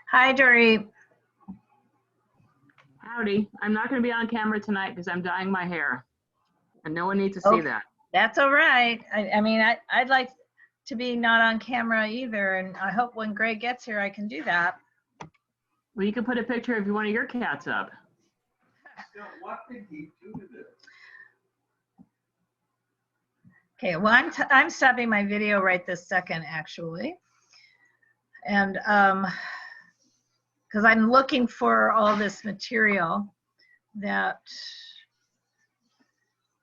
Hi, Dory. Howdy. I'm not going to be on camera tonight because I'm dyeing my hair, and no one needs to see that. That's all right. I mean, I'd like to be not on camera either, and I hope when Greg gets here, I can do that. Well, you can put a picture of one of your cats up. So what did he do to this? Okay, well, I'm stopping my video right this second, actually. And because I'm looking for all this material that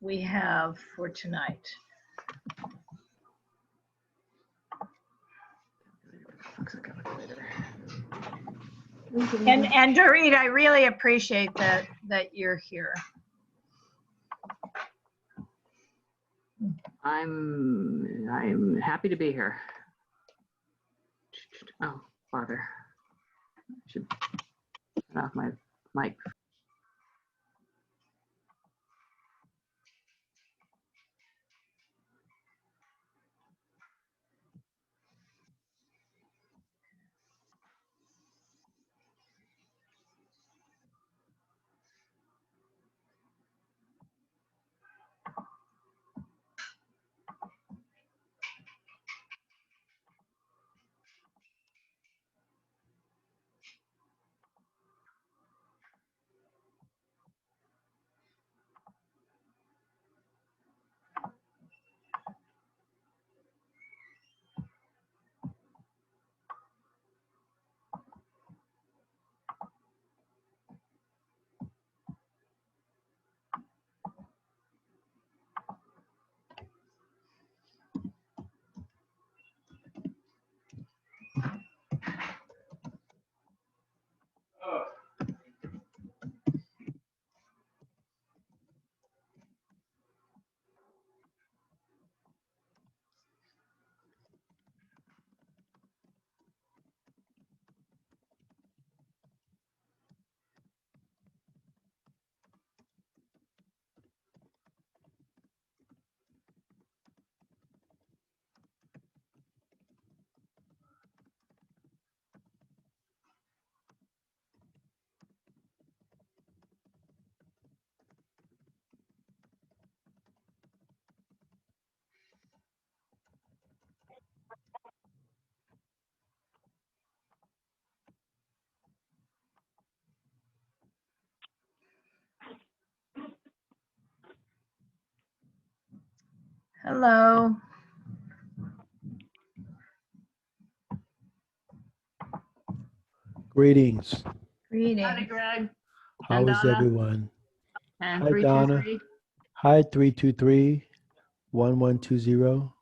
we have for tonight. And Dorit, I really appreciate that you're here. I'm happy to be here. Oh, bother. I should turn off my mic. Hello. Greetings. Greetings. Howdy, Greg. How And is Donna. everyone? And Hi, 323. Hi, 323-1120.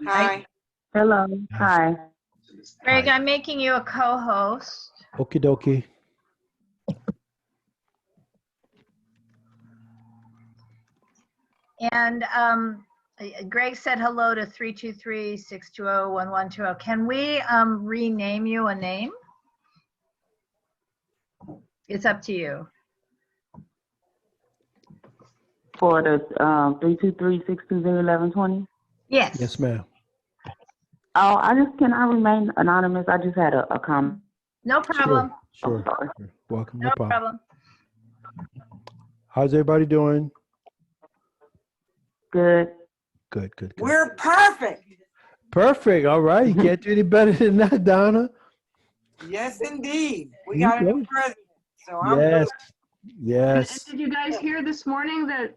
Hi. Hello. Hi. Greg, Hi. I'm making you a co-host. Okie dokie. And Greg said hello to 323-620-1120. Can we rename you a name? It's up to you. For the 323-620-1120. Yes. Yes, ma'am. Oh, can I remain anonymous? I just had a comment. No problem. Sure. Oh, sorry. Sure. Welcome. No problem. How's everybody doing? Good. Good, good, good. We're perfect. Perfect. All right. You can't do any better than that, Donna. Yes, indeed. We got a new president, so I'm Yes. good. Yes. And did you guys hear this morning that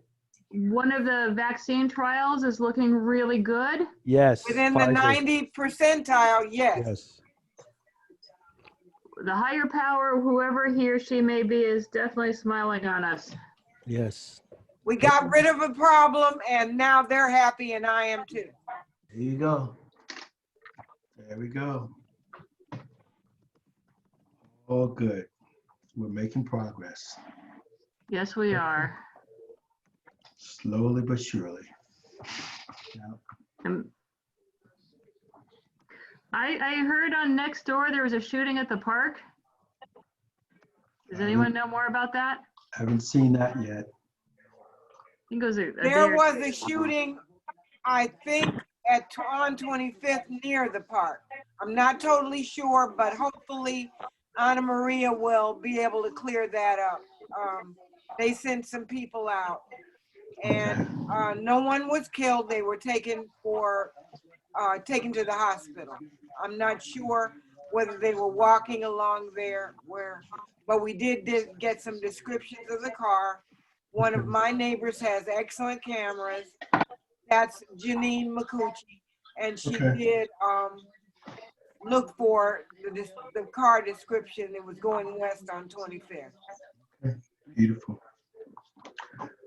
one of the vaccine trials is looking really good? Yes. Within the Pfizer. 90 percentile, yes. Yes. The higher power, whoever he or she may be, is definitely smiling on us. Yes. We got rid of a problem, and now they're happy, and I am too. There you go. There we go. All good. We're making progress. Yes, we are. Slowly but surely. Yeah. And I heard on next door there was a shooting at the park. Does anyone know more about that? Haven't seen that yet. I think it was a day There or was a shooting, I think, on 25th near the park. I'm not totally sure, but hopefully Anna Maria will be able to clear that up. They sent some people out, and no one was killed. They were taken to the hospital. I'm not sure whether they were walking along there but we did get some descriptions of the car. One of my neighbors has excellent cameras. That's Janine McCucci, and she did look for the car description. It was going west on 25th. Okay, beautiful.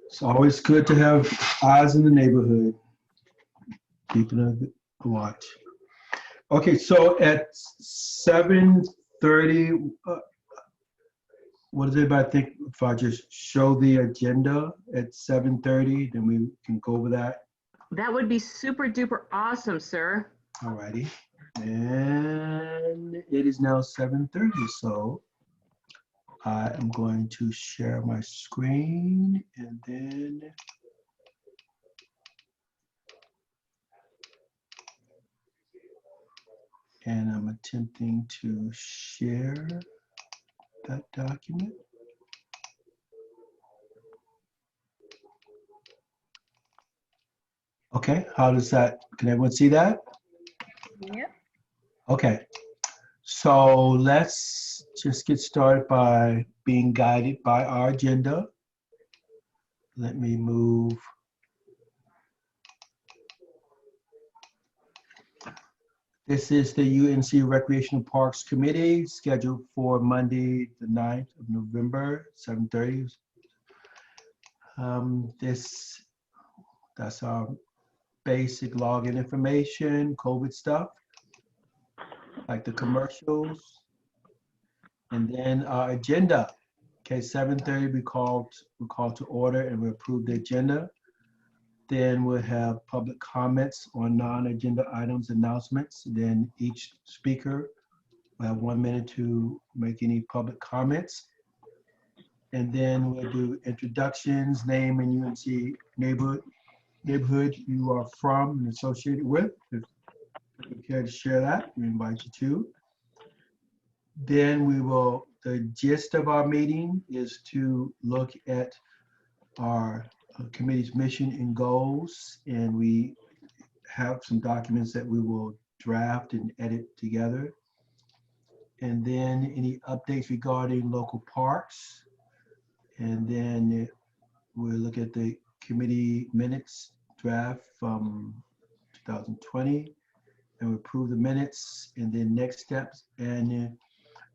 It's always good to have eyes in the neighborhood, keeping a watch. Okay, so at 7:30, what does everybody think if I just show the agenda at 7:30, then we can go over that? That would be super duper awesome, sir. Alrighty. And it is now 7:30, so I am going to share my screen and then I'm attempting to share that document. Okay, how does that, can everyone see that? Yeah. Okay, so let's just get started by being guided by our agenda. Let me move. This is the UNC Recreational Parks Committee scheduled for Monday, the 9th of November, 7:30. That's our basic login information, COVID stuff, like the commercials. And then our agenda. Okay, 7:30 we call to order and we approve the agenda. Then we'll have public comments on non-agenda items, announcements. Then each speaker will have 1 minute to make any public comments. And then we'll do introductions, name and UNC neighborhood you are from and associated with. If you care to share that, we invite you to. Then the gist of our meeting is to look at our committee's mission and goals, and we have some documents that we will draft and edit together. And then any updates regarding local parks. And then we'll look at the committee minutes draft from 2020 and we approve the minutes and then next steps. And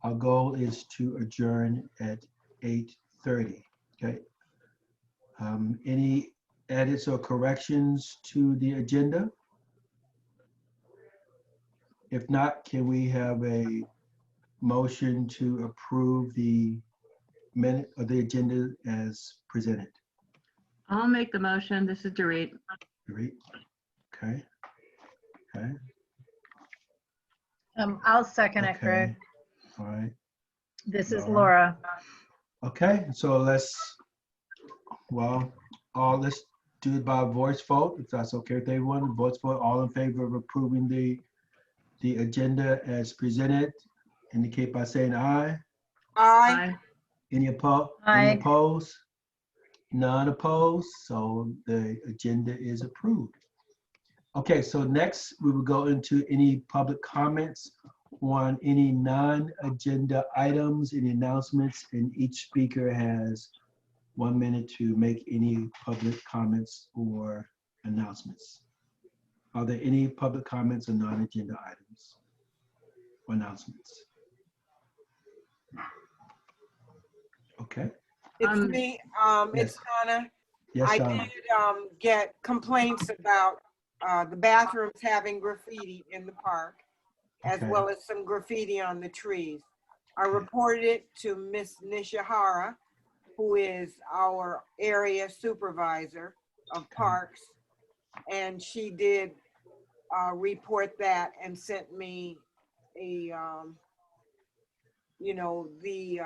our goal is to adjourn at 8:30, okay? Any edits or corrections to the agenda? If not, can we have a motion to approve the minute of the agenda as presented? I'll make the motion. This is Dorit. Great. Okay. Okay. I'll second it, Greg. Okay. All right. This is Laura. Laura. Okay. So let's do it by voice vote, if that's okay with everyone. Voice vote. All in favor of approving the agenda as presented, indicate by saying aye. Aye. Any opposed? Aye. Any opposed? None opposed. So the agenda is approved. Okay, so next we will go into any public comments on any non-agenda items, any announcements, and each speaker has 1 minute to make any public comments or announcements. Are there any public comments on non-agenda items or announcements? Okay. It's me. It's Donna. Yes, I Donna. did get complaints about the bathrooms having graffiti in the park, as Okay. well as some graffiti on the trees. I reported it to Miss Nishihara, who is our area supervisor of parks, and she did report that and sent me a, the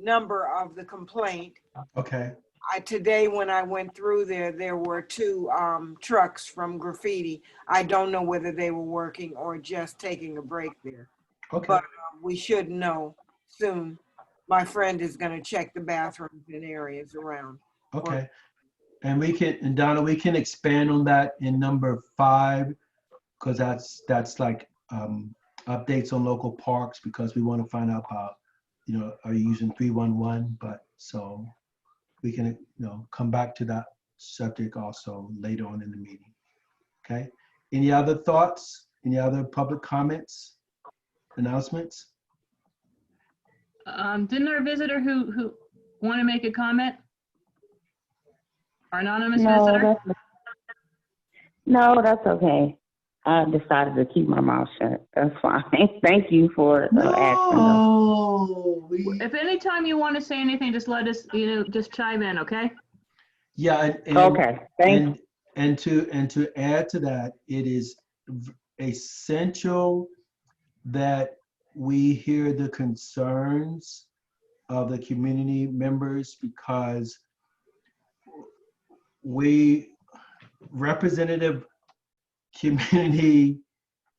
number of the complaint. Okay, Today, when I went through there were two trucks from graffiti. I don't know whether they were working or just taking a break there. okay, But we should know soon. My friend is going to check the bathrooms and areas around. okay. And and Donna, we can expand on that in number 5, because that's like updates on local parks, because we want to find out about, are you using 311? But so we can, come back to that subject also later on in the meeting. Okay. Any other thoughts? Any other public comments, announcements? Didn't our visitor who want to make a comment? Our anonymous No, visitor? that's okay. I decided to keep my mouth shut. That's fine. Thank you for asking. No. If anytime you want to say anything, just let us, just chime in, okay? Yeah. Okay, thank you. And to add to that, it is essential that we hear the concerns of the community members, because representative community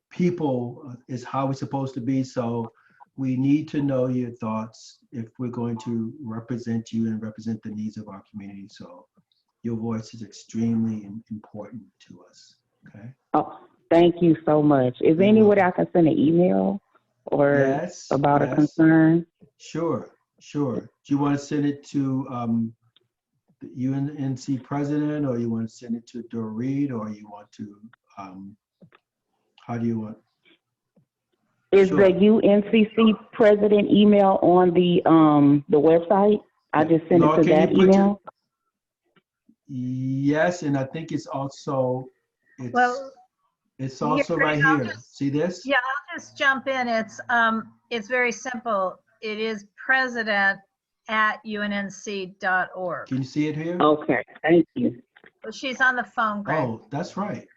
people is how we're supposed to be. So we need to know your thoughts if we're going to represent you and represent the needs of our community. So your voice is extremely important to us. Okay. Oh, thank you so much. Is there any way I can send an email or Yes. about a concern? Sure. Do you want to send it to the UNNC president, or you want to send it to Dorit, or you want to, how do you want? Is Sure. the UNCC president email on the website? I just sent Laura, it to can that you put email. Yes, and I think it's also, Well, it's also right I'll here. See this? Yeah, I'll just jump in. It's very simple. It is president@unnc.org. Can you see it here? Okay, thank you. Well, she's on the phone, Greg. Oh, that's right.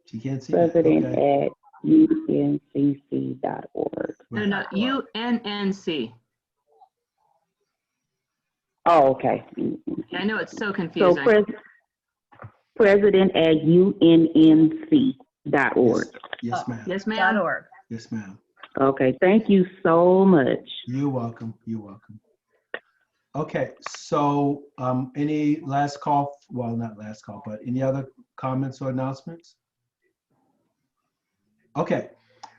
She can't see that. President Okay. at uncc.org. Right. No, UNNC. Oh, okay. Yeah, I know it's so So confusing. president at unnc.org. Yes, ma'am. Yes, ma'am. .org. Yes, ma'am. Okay, thank you so much. You're welcome. Okay, so any last call, well, not last call, but any other comments or announcements? Okay,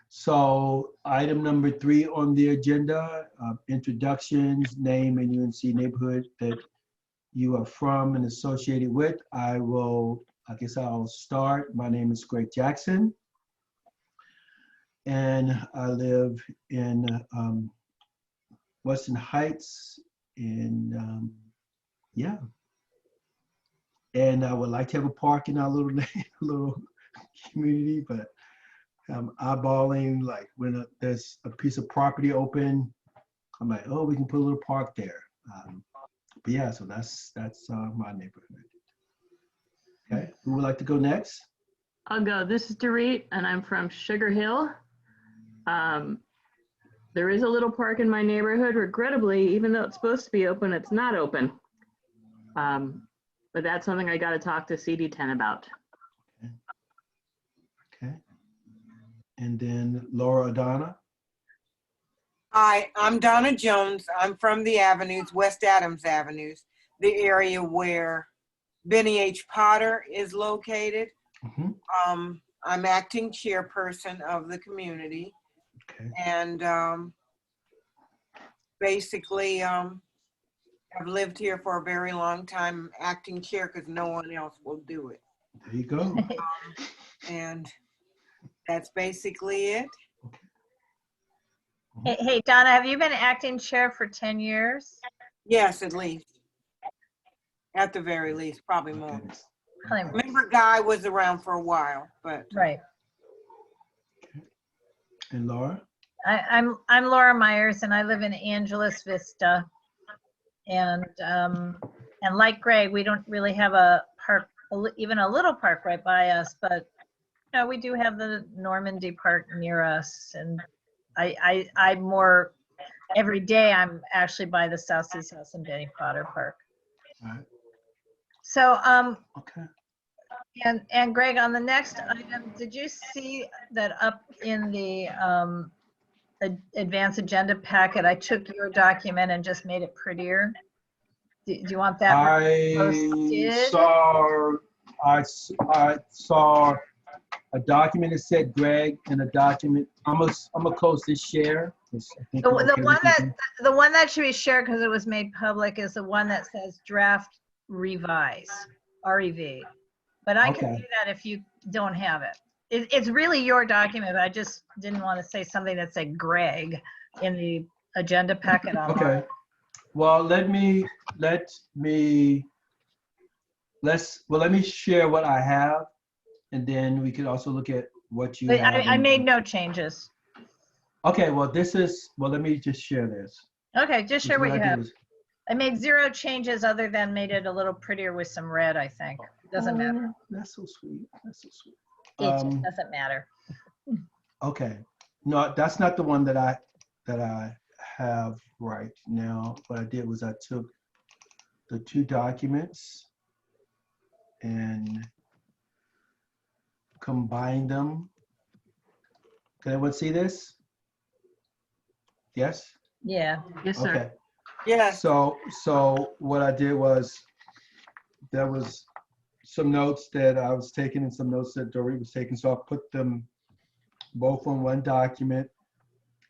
so item number 3 on the agenda, introductions, name and UNC neighborhood that you are from and associated with. I guess I'll start. My name is Greg Jackson, and I live in Western Heights, and and I would like to have a park in our little community, but I'm eyeballing, like, when there's a piece of property open, I'm like, oh, we can put a little park there. But yeah, so that's my neighborhood. Okay, who would like to go next? I'll go. This is Dorit, and I'm from Sugar Hill. There is a little park in my neighborhood. Regrettably, even though it's supposed to be open, it's not open. But that's something I got to talk to CD10 about. Okay. And then Laura O'Donnell. Hi, I'm Donna Jones. I'm from the Avenues, West Adams Avenues, the area where Benny H. Potter is located. Mhm. I'm acting chairperson of the community. Okay. And basically, I've lived here for a very long time, acting chair because no one else will do it. There you go. And that's basically it. Hey, Donna, have you been acting chair for 10 years? Yes, at least. At the very least, probably more. Okay. Probably more. Remember Guy was around for a while, but Right. And Laura? I'm Laura Myers, and I live in Angeles Vista. And like Greg, we don't really have a park, even a little park right by us, but No, we do have the Normandy Park near us, and I more, every day I'm actually by the South Seas House and Benny Potter Park. Right. So, Okay. and Greg, on the next item, did you see that up in the advanced agenda packet, I took your document and just made it prettier? Do you want that I posted? saw a document that said Greg and a document. I'm gonna close this share. 'Cause I think we're okay with it. The one that should be shared because it was made public is the one that says draft revise, REV. But I can Okay. do that if you don't have it. It's really your document, but I just didn't want to say something that said Greg in the agenda packet online. Okay. Well, let me share what I have, and then we could also look at what you But have. I made no changes. Okay, well, let me just share this. Okay, just share what I you did have. was- I made 0 changes other than made it a little prettier with some red, I think. Doesn't matter. Oh, that's so sweet. That's so sweet. It just doesn't matter. Okay. No, that's not the one that I have right now. What I did was I took the two documents and combined them. Can everyone see this? Yes? Yeah. Yes, sir. Okay. Yes, So what I did was, there was some notes that I was taking and some notes that Dory was taking. So I put them both on one document.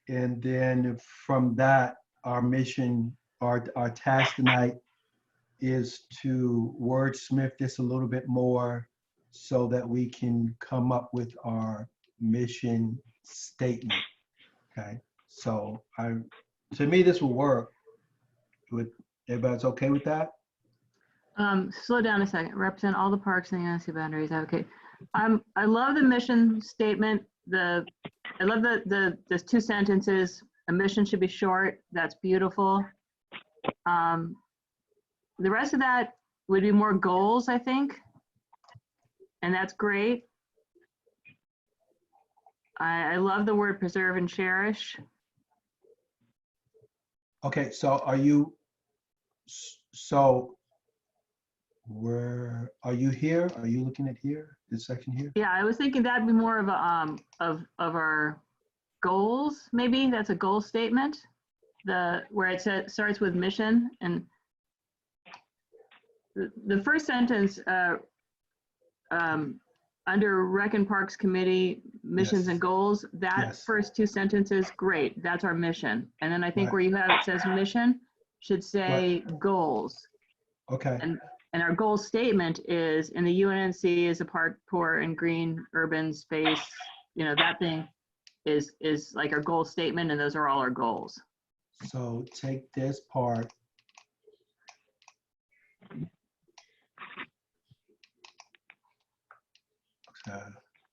And then from that, our mission, our task tonight is to wordsmith this a little bit more so that we can come up with our mission statement. Okay. So to me, this will work. Everybody's okay with that? Slow down a second. Represent all the parks in the UNNC boundaries. Okay. I love the mission statement. I love the 2 sentences. A mission should be short. That's beautiful. The rest of that would be more goals, I think. And that's great. I love the word preserve and cherish. Okay, so are you here? Are you looking at here, this section here? Yeah, I was thinking that'd be more of a of our goals. Maybe that's a goal statement. Where it starts with mission, and the first sentence under Rec and Parks Committee missions Yes. and goals. That Yes. first 2 sentences, great. That's our mission. And then I think Right. where you have it says mission should say goals. Okay, And our goal statement is in the UNNC is a park, poor and green urban space. You know, that thing is like our goal statement, and those are all our goals. so take this part.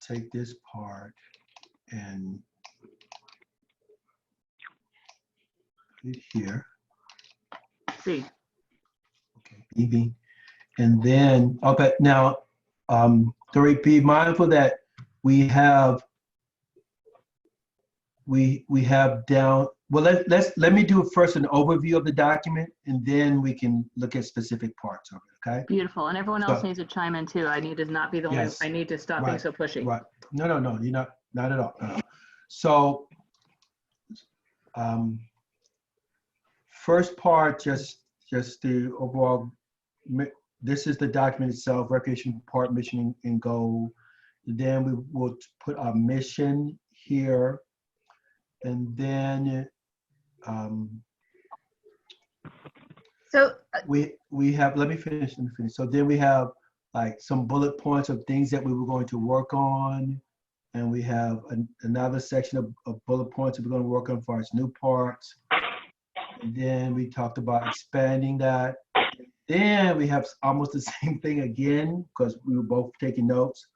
Take this part and put it here. See, Okay, BB. And then, okay, now, Dory, be mindful that we have down, well, let me do first an overview of the document, and then we can look at specific parts of it, okay? beautiful. And everyone else So- needs to chime in too. I need to not be the only, Yes. I need to stop being Right, so pushy. Right, no, you're not at all. No. So, first part, just the overall, this is the document itself, recreation park mission and goal. Then we will put our mission here, and then So, we have, let me finish. So then we have like some bullet points of things that we were going to work on. And we have another section of bullet points that we're going to work on for our new parts. And then we talked about expanding that. Then we have almost the same thing again, because we were both taking notes.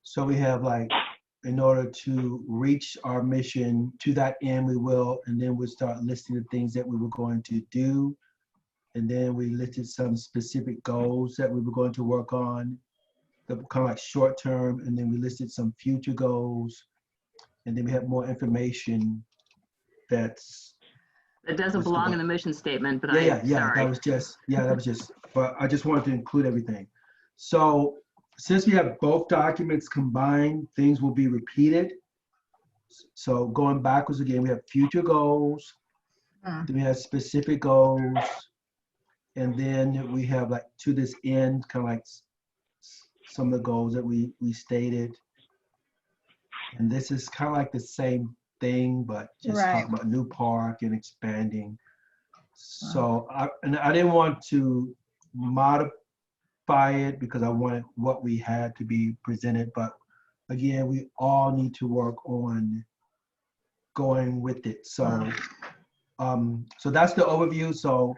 So we have like, in order to reach our mission to that end, we will, and then we'll start listing the things that we were going to do. And then we listed some specific goals that we were going to work on. the kind of like short term, and then we listed some future goals, and then we have more information that's It doesn't Just belong in about- the mission statement, but yeah, I'm yeah. sorry. That was just. But I just wanted to include everything. So since we have both documents combined, things will be repeated. So going backwards again, we have future goals, Hmm. then we have specific goals, and then we have like to this end, kind of like some of the goals that we stated. And this is kind of like the same thing, but just Right. talking about new park and expanding. So I didn't want to modify it because I wanted what we had to be presented. But again, we all need to work on going with it. So, so that's the overview. So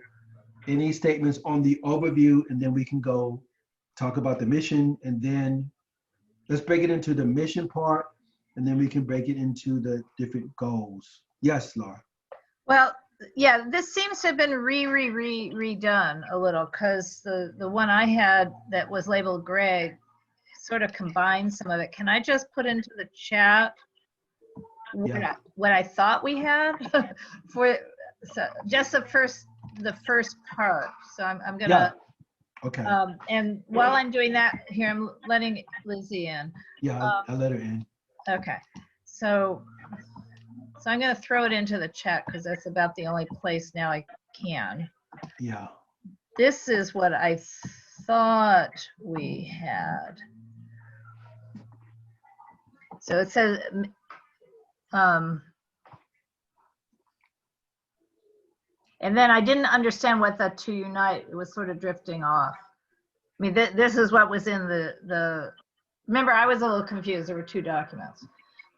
any statements on the overview, and then we can go talk about the mission, and then let's break it into the mission part, and then we can break it into the different goals. Yes, Laura. Well, yeah, this seems to have been redone a little, because the one I had that was labeled gray sort of combined some of it. Can I just put into the chat Yeah. what I thought we had for just the first part? So I'm gonna Okay. and while I'm doing that here, I'm letting Lizzie in. Yeah, I'll let her in. Okay, so I'm gonna throw it into the chat because that's about the only place now I can. Yeah. This is what I thought we had. So it says, and then I didn't understand what the to unite, it was sort of drifting off. I mean, this is what was in the, remember, I was a little confused, there were two documents.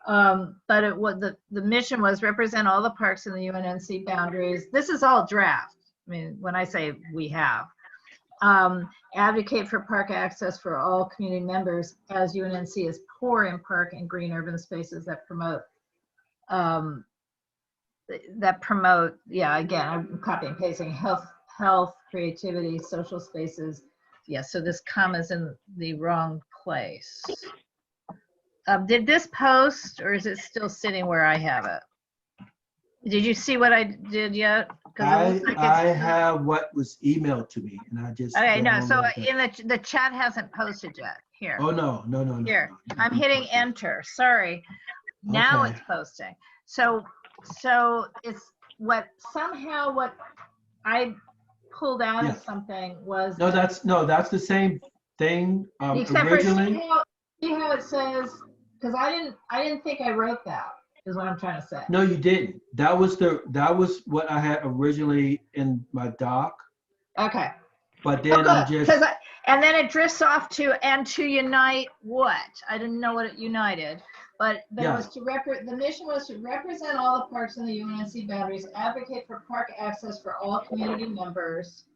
But it was, the mission was represent all the parks in the UNNC boundaries. This is all draft. I mean, when I say we have. Advocate for park access for all community members, as UNNC is poor in park and green urban spaces that promote, yeah, again, I'm copy and pasting, health, creativity, social spaces. Yeah, so this comma's in the wrong place. Did this post, or is it still sitting where I have it? Did you see what I did yet? 'Cause it looks like I it's- have what was emailed to me, and I just. Okay, no, so downloaded that. in the chat hasn't posted yet. Here, Oh, no. here, I'm hitting enter, sorry. Now Okay. it's posting. So it's what I pulled out Yeah. of something was. No, that's the same thing. Except for Originally, see how it says, because I didn't think I wrote that, is what I'm trying to say. no, you didn't. That was what I had originally in my doc, Okay. but then I'm just. And then it drifts off to unite what? I didn't know what it united, but it Yeah. was the mission was to represent all the parks in the UNNC boundaries, advocate for park access for all community members,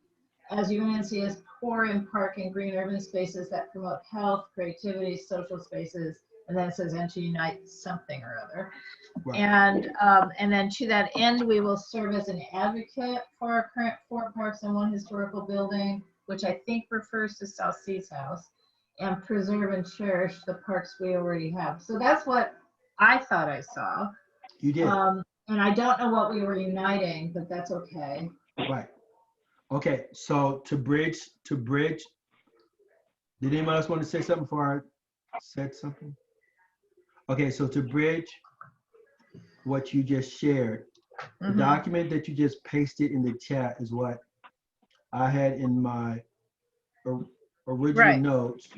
as UNNC is poor in park and green urban spaces that promote health, creativity, social spaces, and then it says and to unite something or other. Right. And then to that end, we will serve as an advocate for our current 4 parks and 1 historical building, which I think refers to South Sea's house, and preserve and cherish the parks we already have. So that's what I thought I saw. You did. And I don't know what we were uniting, but that's okay. Right. Okay. So to bridge. Did anyone else want to say something before I said something? Okay. So to bridge what you just shared, the Mhm. document that you just pasted in the chat is what I had in my original Right. notes,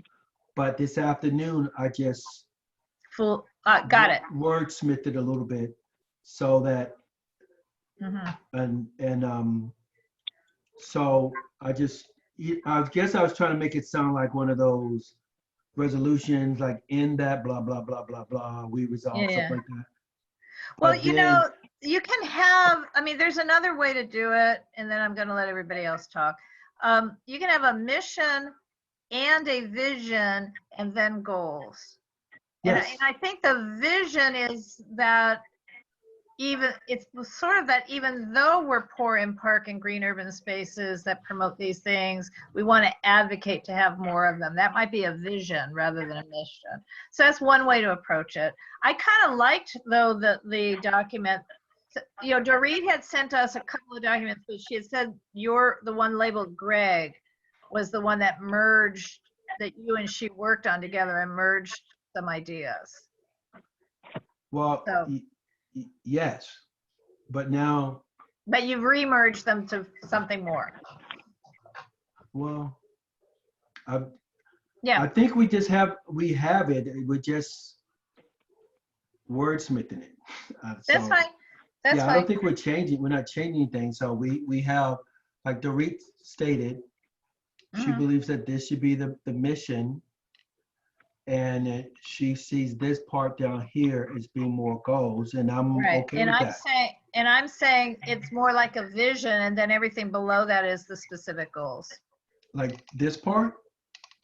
but this afternoon I just Got it. wordsmithed it a little bit so that Mhm. and so I guess I was trying to make it sound like one of those resolutions, like in that blah blah blah blah blah we resolve Yeah. something like that. Well, But you then- know, you can have, I mean, there's another way to do it, and then I'm going to let everybody else talk. You can have a mission and a vision and then goals. Yes. And I think the vision is that it's sort of that even though we're poor in park and green urban spaces that promote these things, we want to advocate to have more of them. That might be a vision rather than a mission. So that's one way to approach it. I kind of liked, though, the document. You know, Dorit had sent us a couple of documents, but she had said the one labeled Greg was the one that merged, that you and she worked on together and merged some ideas. Well, So. yes, but now, But you've remerged them to something more. well, Yeah, I think we have it. We're just wordsmithing it. that's So, fine. That's yeah, I fine. don't think we're not changing anything. So we have, like Dorit stated, she Mhm. believes that this should be the mission. And she sees this part down here as being more goals, and I'm Right. okay And with I'm that. saying it's more like a vision, and then everything below that is the specific goals. Like this part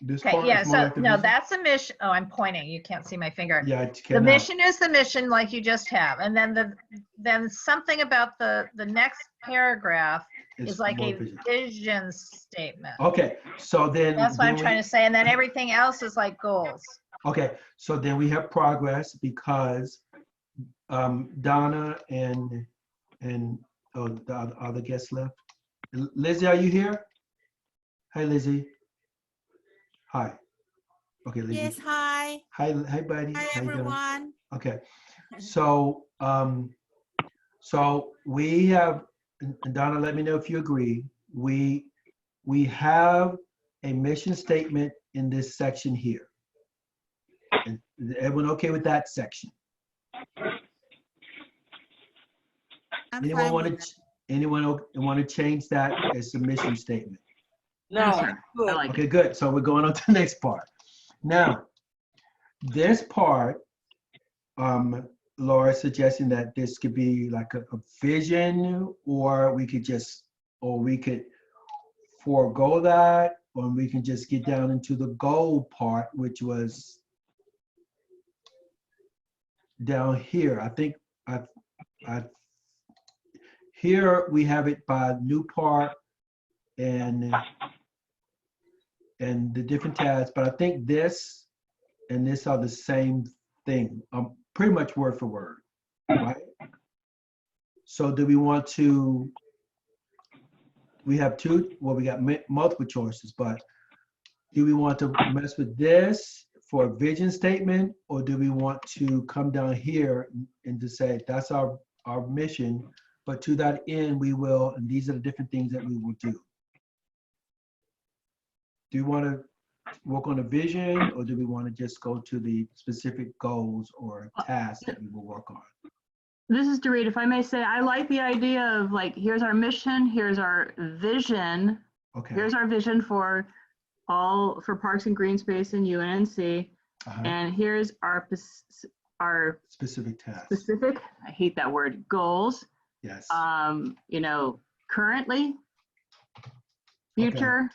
Okay, yeah, is more so like the no, vision. that's a mission. Oh, I'm pointing. You can't see my finger. Yeah, I The cannot. mission is the mission like you just have. And then something about the next paragraph It's is like more a vision. vision statement. Okay, so then That's what I'm trying to say. And then everything else is like goals. okay, so then we have progress because Donna and oh, the other guests left. Lizzie, are you here? Hey, Lizzie. Hi. Okay, Lizzie. Yes, hi. Hi, buddy. Hi, How you doing? everyone. Okay, so so we have, and Donna, let me know if you agree. We have a mission statement in this section here. And is everyone okay with that section? I'm Anyone fine want with to want to change that as a mission statement? No, No, sir. good. I like it. Okay, good. So we're going on to the next part. Now, this part, Laura's suggesting that this could be like a vision, or we could forego that, or we can just get down into the goal part, which was down here. I think here we have it by new part and the different tabs, but I think this and this are the same thing, pretty much word for word, right? So do we want to, we have we got multiple choices, but do we want to mess with this for a vision statement, or do we want to come down here and to say that's our mission, but to that end we will, and these are the different things that we will do? Do you want to work on a vision, or do we want to just go to the specific goals or tasks that we will work on? This is Dorit. If I may say, I like the idea of like, here's our mission, here's our vision. Okay. Here's our vision for parks and green space in UNNC. And here's our Specific tasks. specific, I hate that word, goals. Yes. You know, currently, future,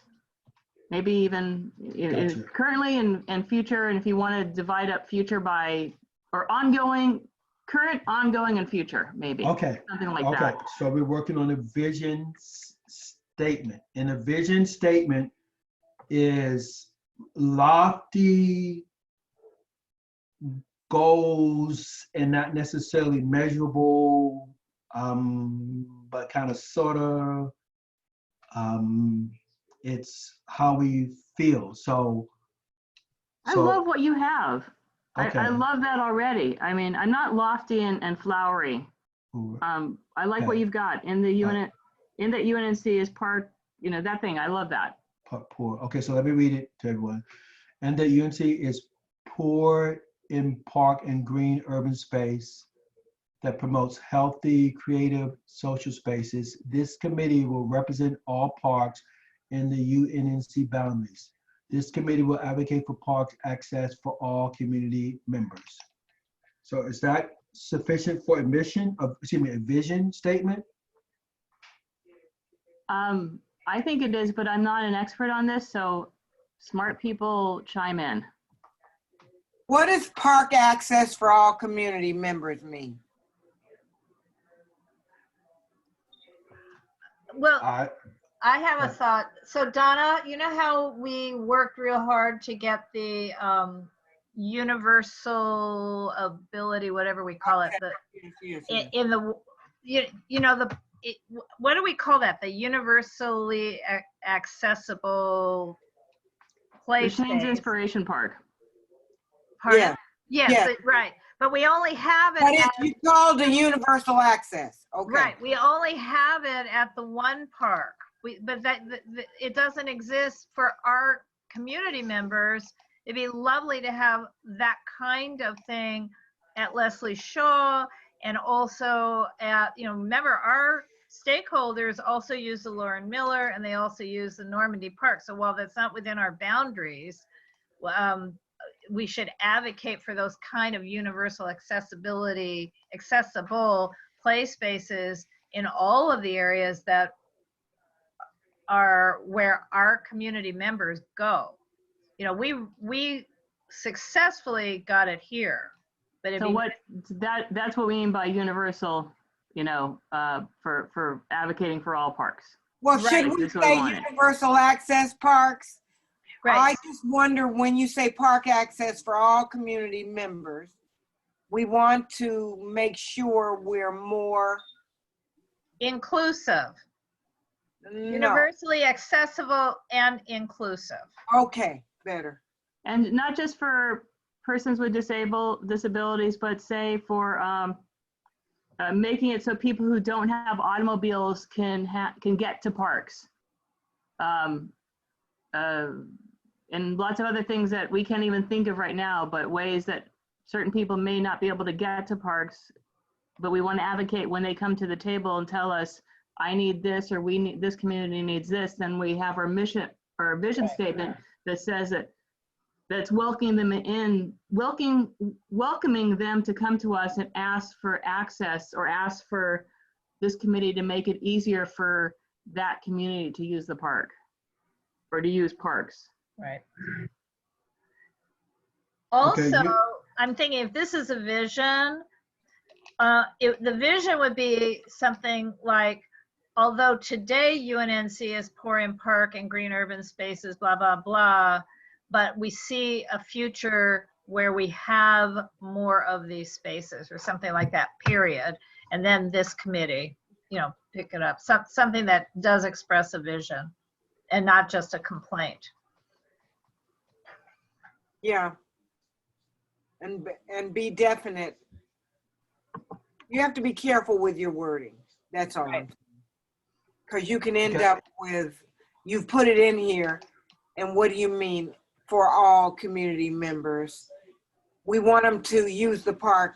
maybe even Gotcha. currently and future. And if you want to divide up future by, or ongoing, current, ongoing, and future, maybe. Okay. Something like Okay. that. So we're working on a vision statement. And a vision statement is lofty goals and not necessarily measurable, but kind of sort of, it's how we feel. So I love what you have. Okay. I love that already. I mean, I'm not lofty and flowery. Ooh, I like what Okay. you've got in the unit, in that UNNC is part, you know, that thing. I love that. poor. Okay, so let me read it to everyone. And the UNC is poor in park and green urban space that promotes healthy, creative social spaces. This committee will represent all parks in the UNNC boundaries. This committee will advocate for parks access for all community members. So is that sufficient for a vision statement? I think it is, but I'm not an expert on this, so smart people chime in. What does park access for all community members mean? Well, I, I have a thought. So Donna, you know how we worked real hard to get the universal ability, whatever we call it, the Yes, yes. in the you know the what do we call that? The universally accessible play The Shane's space. Inspiration Park. Pardon? Yeah. Yes, Yeah. right. But we only have it But at, you called the universal access. Okay. right. We only have it at the one park. But it doesn't exist for our community members. It'd be lovely to have that kind of thing at Leslie Shaw, and also at, remember, our stakeholders also use the Lauren Miller, and they also use the Normandy Park. So while that's not within our boundaries, we should advocate for those kind of universal accessible play spaces in all of the areas that are where our community members go. We successfully got it here, but So that's what we mean by universal, for advocating for all parks. Well, Right. should we That's what we say wanted. universal access parks? I right. just wonder, when you say park access for all community members, we want to make sure we're more, Inclusive, no, universally accessible and inclusive. okay, better. And not just for persons with disabilities, but say for making it so people who don't have automobiles can get to parks. And lots of other things that we can't even think of right now, but ways that certain people may not be able to get to parks, but we want to advocate when they come to the table and tell us, I need this, or this community needs this, then we have our mission or vision statement that says that's welcoming them in, welcoming them to come to us and ask for access, or ask for this committee to make it easier for that community to use the park or to use parks. Right. Also, Okay, I'm thinking, if this is a vision, the vision would be something like, although today UNNC is poor in park and green urban spaces, blah, blah, blah, but we see a future where we have more of these spaces, or something like that, period. And then this committee, pick it up. Something that does express a vision and not just a complaint. Yeah. And be definite. You have to be careful with your wording. That's all. Right. Because you can end Okay. up with, you've put it in here, and what do you mean for all community members? We want them to use the park.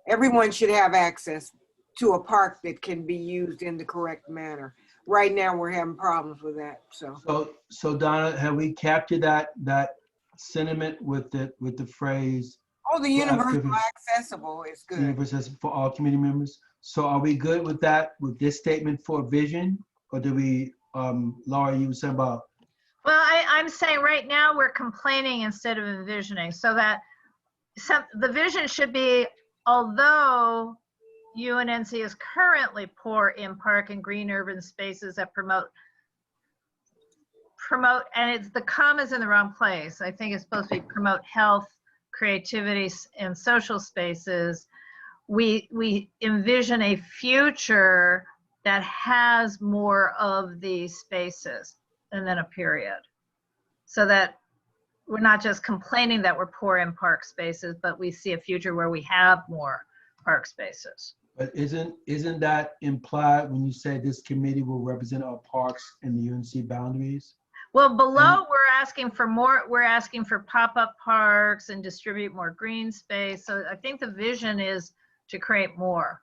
Everyone should have access to a park that can be used in the correct manner. Right now, we're having problems with that, so. so Donna, have we captured that sentiment with the phrase Oh, the universal Well, accessible is good. universal for all community members? So are we good with that, with this statement for vision? Or do we, Laura, you were saying about, Well, I'm saying right now we're complaining instead of envisioning, so that the vision should be, although UNNC is currently poor in park and green urban spaces that promote, and the comma's in the wrong place. I think it's supposed to be promote health, creativity, and social spaces. We envision a future that has more of these spaces, and then a period. So that we're not just complaining that we're poor in park spaces, but we see a future where we have more park spaces. but isn't that implied when you say this committee will represent our parks and the UNC boundaries? Well, below, we're asking for more, we're asking for pop-up parks and distribute more green space. So I think the vision is to create more.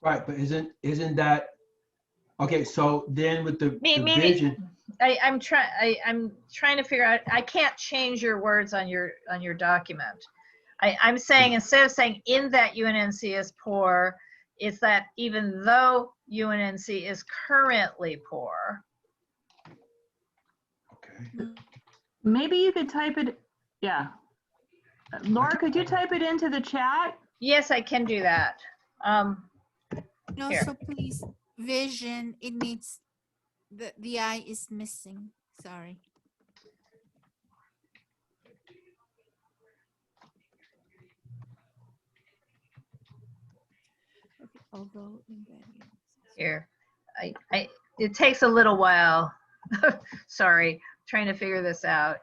Right, but isn't that, okay, so then with the vision, I'm trying to figure out, I can't change your words on your document. I'm saying, instead of saying in that UNNC is poor, it's that even though UNNC is currently poor. okay, Maybe you could type it, yeah. Laura, could you type it into the chat? Yes, I can do that. No, Here. so please, vision, it needs, the I is missing. Sorry. Okay, although embedding. Here. It takes a little while. Sorry, trying to figure this out.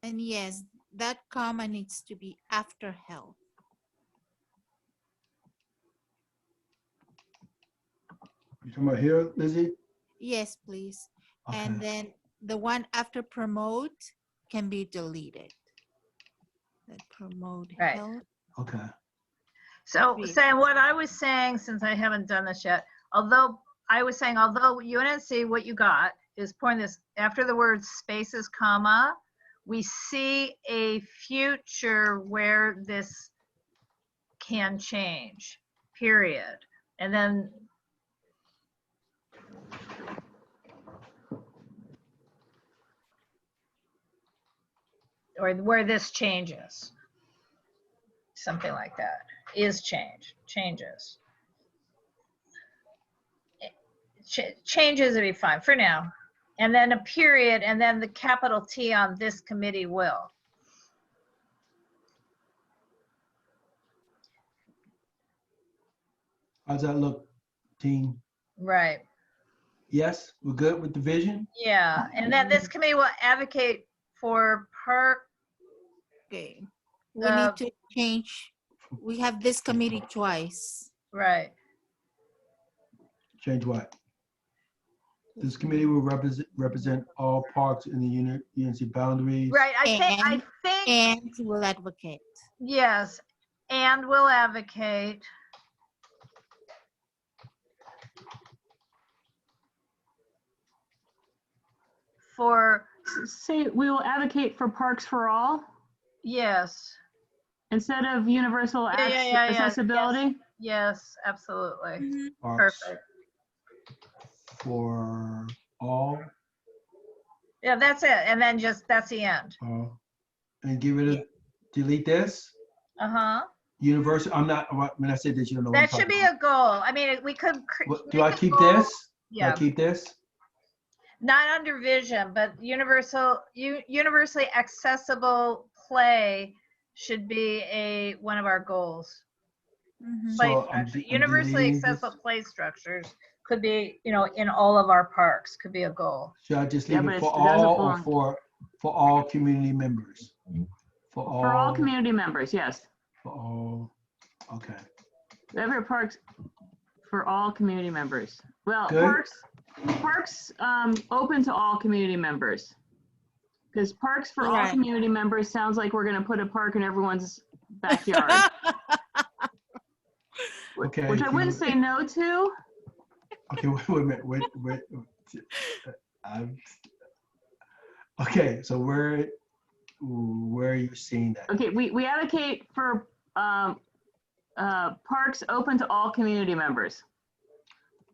And yes, that comma needs to be after health. You talking about here, Lizzie? Yes, please. And Okay. then the one after promote can be deleted. That promote Right. health. Okay. So, Read. Sam, what I was saying, since I haven't done this yet, although UNNC, what you got is pouring this after the word spaces, comma, we see a future where this can change, period. And then or where this changes. Something like that. Is changes. Changes would be fine for now. And then a period, and then the capital T on this committee will. How's that look, team? Right. Yes, we're good with the vision? Yeah. And then this committee will advocate for park. Okay. We need to change. We have this committee twice. Right. Change what? This committee will represent all parks in the UNC boundaries. Right. I think, And will advocate. yes. And will advocate. For, Say, we will advocate for parks for all yes. instead of universal Yeah, accessibility. Yes, absolutely. Mhm. Parks Perfect. for all. Yeah, that's it. And then just, that's the end. And get rid of, delete this. Uh-huh. Universal, I'm not, when I say this, you don't know what I'm That should talking be a goal. I mean, we could. Do I keep this? Do I Yeah, keep this? not under vision, but universally accessible play should be one of our goals. Mhm. Play So I'm structure. Universally deleting this. accessible play structures could be, in all of our parks, could be a goal. Should I just Yeah, leave but it for it doesn't all belong. or for all community members? For all community members, yes. For all, okay. Every parks for all community members. Well, Good. parks open to all community members. Because parks for all Right. community members sounds like we're gonna put a park in everyone's backyard. Okay. Which I wouldn't say no to. Okay, wait a minute, wait. Okay, so where are you seeing that? Okay, we advocate for parks open to all community members.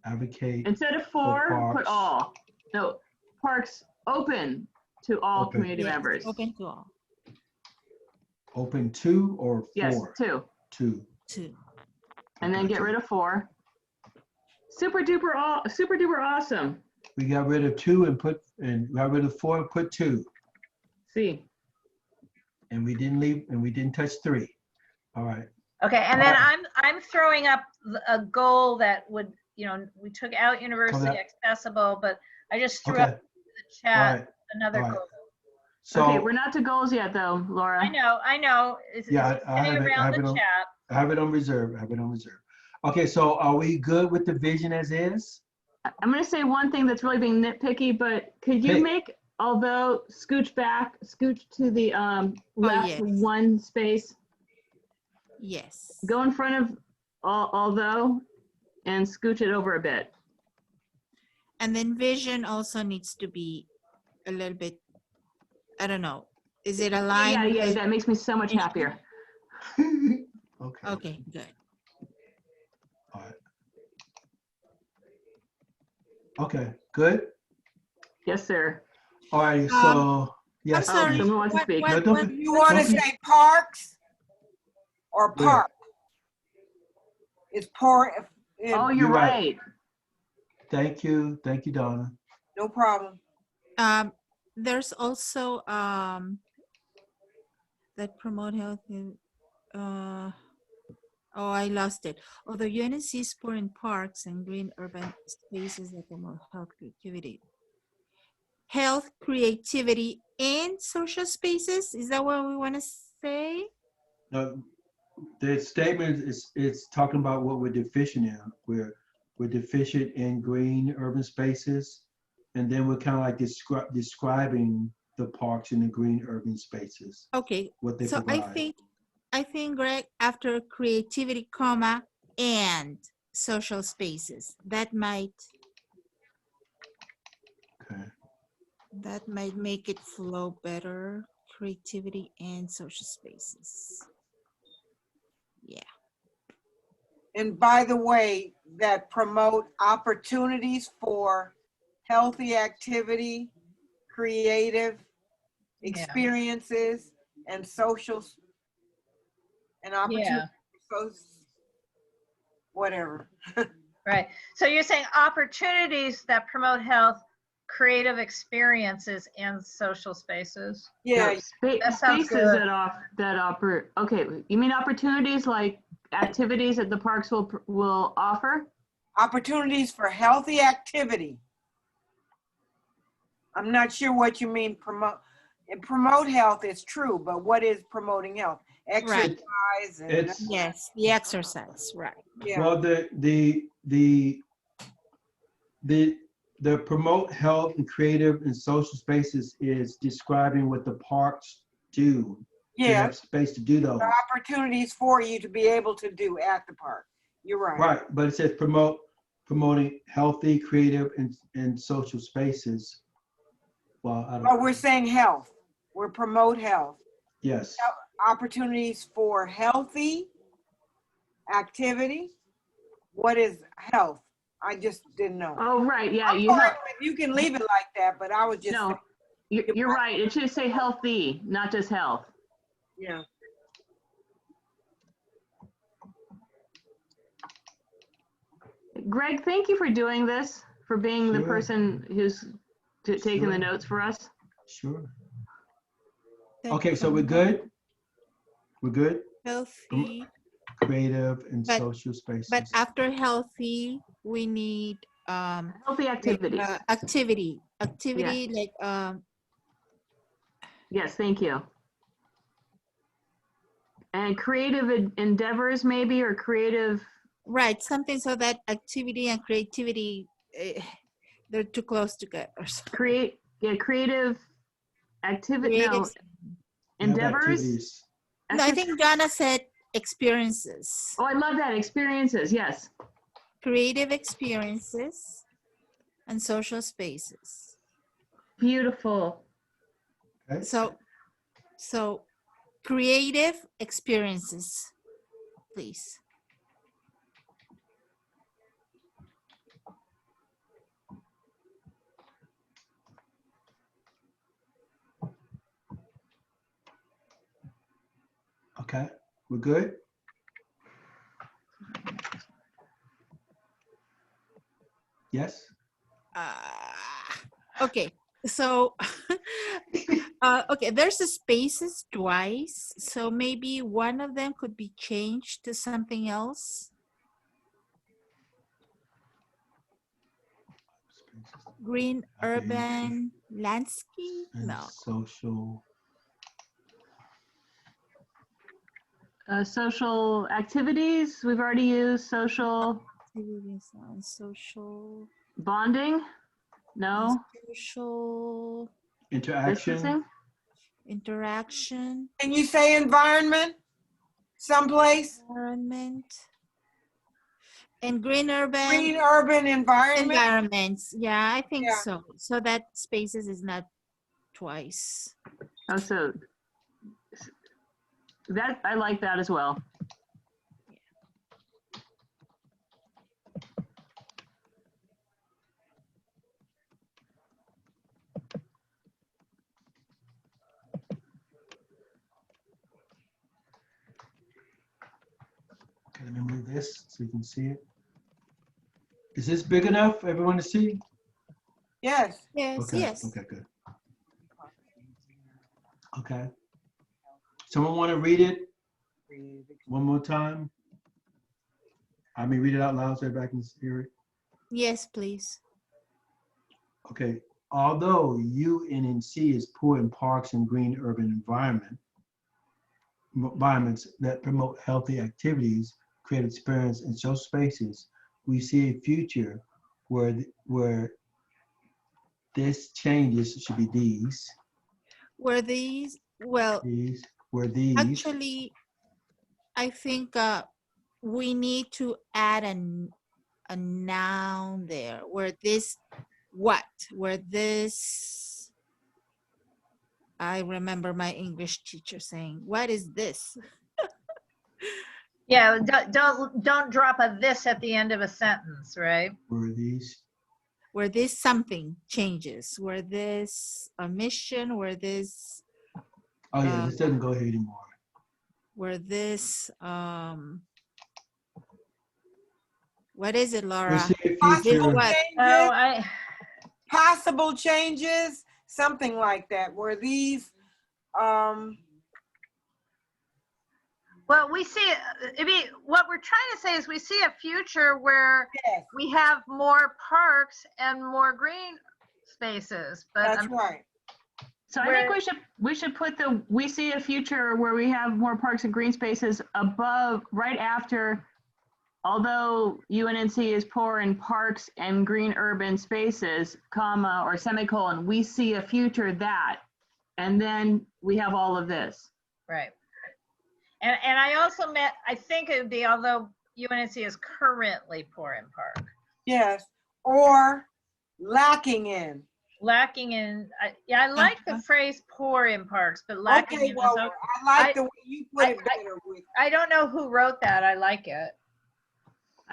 Advocate. Instead of for, parks. put all. No, parks open to all Open. community Yes, members. open to all. Open to or for? Yes, two. Two. Two. And then get rid of four. Super duper awesome. We got rid of two and got rid of four and put two. See. And we didn't touch three. All right. Okay, and then I'm throwing up a goal that would, we took out universally accessible, but I just threw up Okay. in the chat right. another All right. goal. So Okay, we're not to goals yet though, Laura. I know. It's Yeah, I sitting have it- I around have the it on- chat. I have it on reserve. Okay, so are we good with the vision as is? I'm gonna say one thing that's really being nitpicky, but could you Hey. make, although scooch to the left yes. one space, Yes. go in front of although and scooch it over a bit. And then vision also needs to be a little bit, I don't know. Is it aligned? Yeah, with- that makes me so much happier. Okay. Okay, good. All right. Okay, good. Yes, sir. All right, so Yes, sorry. please. Someone wants to speak. No, don't- You want to don't be- say parks or Where? park? It's part, Oh, You're you're right. right. Thank you, Donna. no problem. There's also that promote health. Oh, I lost it. Although UNNC sport in parks and green urban spaces that promote health, creativity, and social spaces. Is that what we want to say? No, the statement is talking about what we're deficient in. We're deficient in green urban spaces, and then we're kind of like describing the parks and the green urban spaces, Okay. what they So provide. I think, Greg, after creativity, comma, and social spaces, that might Okay. make it flow better. Creativity and social spaces. Yeah. And by the way, that promote opportunities for healthy activity, creative experiences, and social and opportunities. So, whatever. Right. So you're saying opportunities that promote health, creative experiences, and social spaces? Yeah, That sounds Spaces good. that offer, okay, you mean opportunities like activities that the parks will offer? opportunities for healthy activity. I'm not sure what you mean promote health is true, but what is promoting health? Exercise and It's Yes, the exercise, right. yeah. well, the promote health and creative and social spaces is describing what the parks do. They Yeah, have space to do those. there are opportunities for you to be able to do at the park. You're right. Right, but it says promoting healthy, creative, and social spaces. Well, I But don't, we're saying health. We're promote health. yes, Opportunities for healthy activity. What is health? I just didn't know. Oh, right, yeah, I'm you fine have, with- you can leave it like that, but I was just no, saying, you're right. It should say healthy, not just health. yeah. Greg, thank you for doing this, for being the Sure. person who's taking the Sure. notes for us. sure. That Okay, so we're good? We're good? healthy, Creative and But- social spaces. but after healthy, we need Healthy activities. activity like Yes, thank you. And creative endeavors maybe, or creative, right, something so that activity and creativity they're too close together. creative activity, no, Creative- You have endeavors. activities. No, I think Donna said experiences. Oh, I love that, experiences, yes. Creative experiences and social spaces. Beautiful. Okay. So creative experiences, please. Okay, we're good? Yes? Okay, so okay, there's a spaces twice, so maybe one of them could be changed to something else. Green Okay. urban landscape? And No. social. Social activities, we've already used social Activities on social. bonding, no, Social Interaction. distancing. interaction, Can you say environment someplace? environment, and green urban Green urban environment? environments. Yeah, I think Yeah. so. So that spaces is not twice. Oh, so that, I like that as well. this so you can see it. Is this big enough for everyone to see? Yes. Yes, Okay, yes. okay, good. Okay. Someone want to read it one more time? I mean, read it out loud so everybody can hear it. Yes, please. Okay. Although UNNC is poor in parks and green urban environments that promote healthy activities, create experience, and show spaces, we see a future where this changes should be these, Were these, well, where these. actually, I think we need to add a noun there. Where this, what? Where this, I remember my English teacher saying, what is this? Yeah, don't drop a this at the end of a sentence, right? Where these. Where this something changes, where this omission, where this, Oh yeah, this doesn't go here anymore. where this, what is it, We Laura? see a This future. what? Oh, Possible changes, something like that, where these, well, we see, what we're trying to say is we see a future where yes, we have more parks and more green spaces, but that's right. So I think we should put we see a future where we have more parks and green spaces above, right after, although UNNC is poor in parks and green urban spaces, comma, or semicolon, we see a future that, and then we have all of this. right. And I also I think it would be, although UNNC is currently poor in park. Yes, or lacking in. Lacking in, yeah, I like the phrase poor in parks, but lacking Okay, in well, is okay. I like the way you put it better with. I don't know who wrote that. I like it.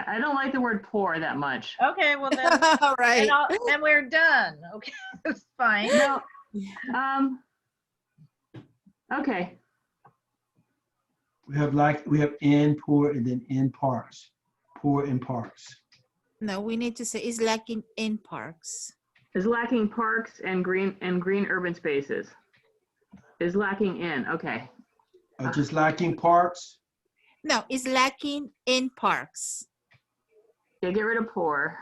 I don't like the word poor that much. Okay, well then, All right. then we're done. Okay, it's fine. No, okay. We have in poor and then in parks. Poor in parks. No, we need to say is lacking in parks. Is lacking parks and green urban spaces. Is lacking in, okay. Just lacking parks. No, is lacking in parks. Yeah, get rid of poor.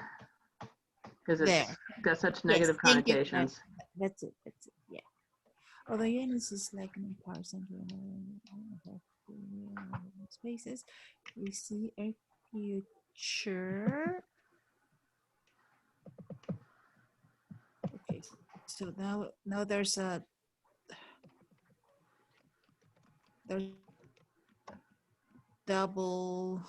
Because it's There. got such Yes, negative thank you. connotations. That's it. Yeah. Although UNNC is lacking in parks and spaces, we see a future. Okay, so now there's double.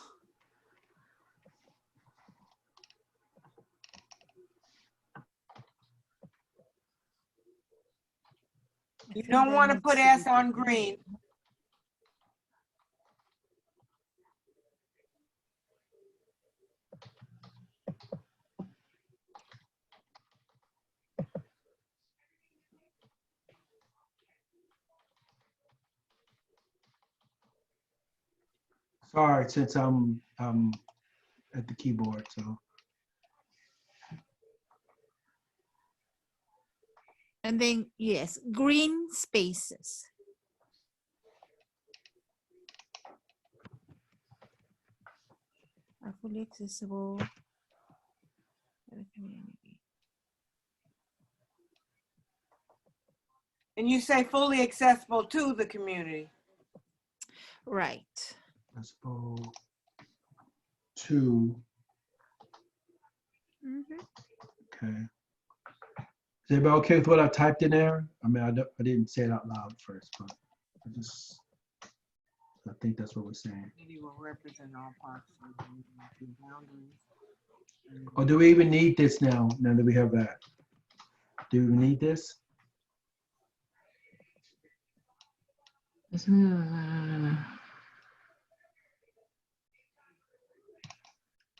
You don't want to put S on green. Sorry, since I'm at the keyboard, so. And then, yes, green spaces. Are fully accessible to the community. And you say fully accessible to the community. Right. Let's go to, okay. Is everybody okay with what I typed in there? I mean, I didn't say it out loud first, but I think that's what we're saying. Will represent all parks and boundaries. Or do we even need this now that we have that? Do we need this?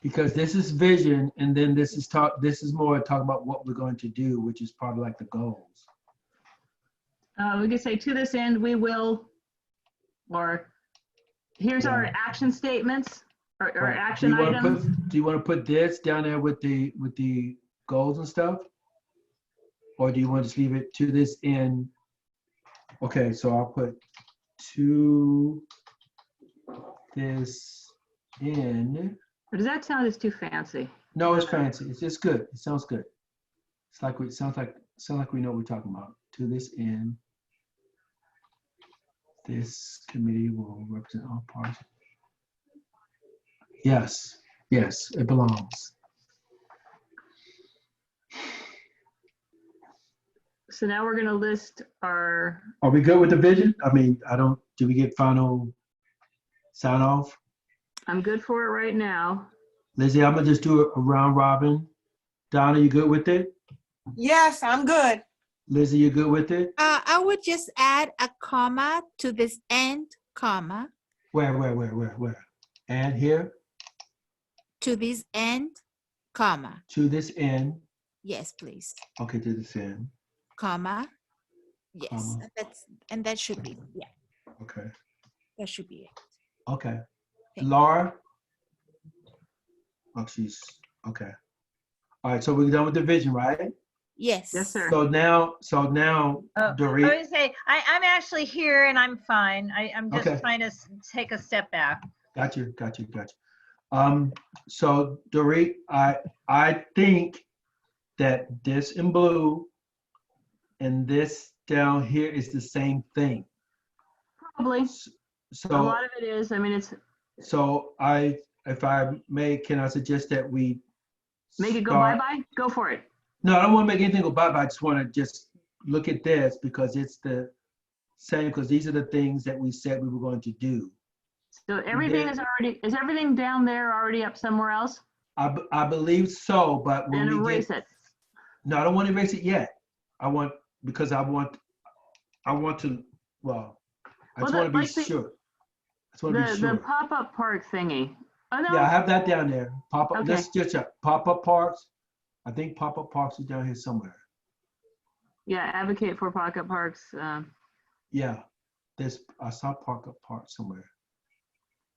Because this is vision, and then this is more talk about what we're going to do, which is probably like the goals. We could say, to this end, we will, or here's our action statements, or Right. action Do you wanna items. do you want to put this down there with the goals and stuff? Or do you want to just leave it to this end? Okay, so I'll put to this end. Or does that sound as too fancy? No, it's fancy. It's just good. It sounds good. It's like sounds like we know what we're talking about. To this end, this committee will represent all parts. Yes, yes, it belongs. So now we're gonna list our, Are we good with the vision? I mean, do we get final sign off? I'm good for it right now. Lizzie, I'm gonna just do a round robin. Donna, you good with it? Yes, I'm good. Lizzie, you good with it? I would just add a comma to this end, comma, Where? And here, to this end, comma. to this end. Yes, please. Okay, to this end. Comma. Yes, Comma. and that should be, yeah, Okay, that should be it. okay. Thank you. Laura? Oh, she's, okay. All right, so we're done with the vision, right? Yes. Yes, sir. So now, Oh, I Dorit, would say, I'm actually here and I'm fine. I'm just Okay. trying to take a step back. got you. So Dorit, I think that this in blue and this down here is the same thing. Probably. A So, lot of it is, I mean, it's, so if I may, can I suggest that we make it go start- bye-bye? Go for it. No, I don't want to make anything go bye-bye. I just want to just look at this because it's the same, because these are the things that we said we were going to do. So everything is already, is everything down there already up somewhere else? I believe so, but when Then we erase get, it. no, I don't want to erase it yet. I want to, well, I just Well, want to be like the- sure. I just want to be The sure. pop-up park thingy. Oh, no. Yeah, I have that down there. Pop-up, Okay. let's just check. Pop-up parks. I think pop-up parks is down here somewhere. Yeah, advocate for pocket parks. Yeah, I saw pop-up park somewhere.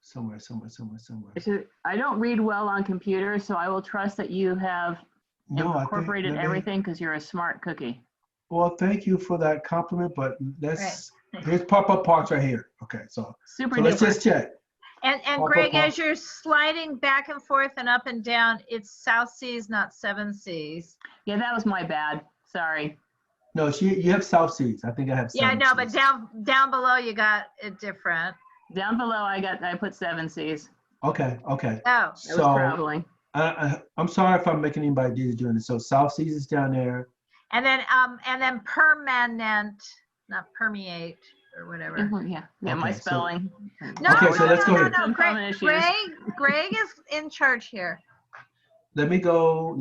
Somewhere. I don't read well on computers, so I will trust that you have No, I think- incorporated let me- everything because you're a smart cookie. Well, thank you for that compliment, but here's pop-up parks right here. Okay, so Super let's duper. just check. And Pop-up Greg, park. as you're sliding back and forth and up and down, it's South Seas, not Seven Seas. Yeah, that was my bad. Sorry. No, you have South Seas. I think I have Yeah, Seven no, but Seas. down below you got it different. Down below, I put 7 Cs. Okay. Oh, I was So traveling. I'm sorry if I'm making anybody doing this. So South Seas is down there. and then permanent, not permeate or whatever. Yeah, my Okay, so- spelling. No, Okay, so let's go no, here. no, Some Greg, common issues. Greg is in charge here. Let me go.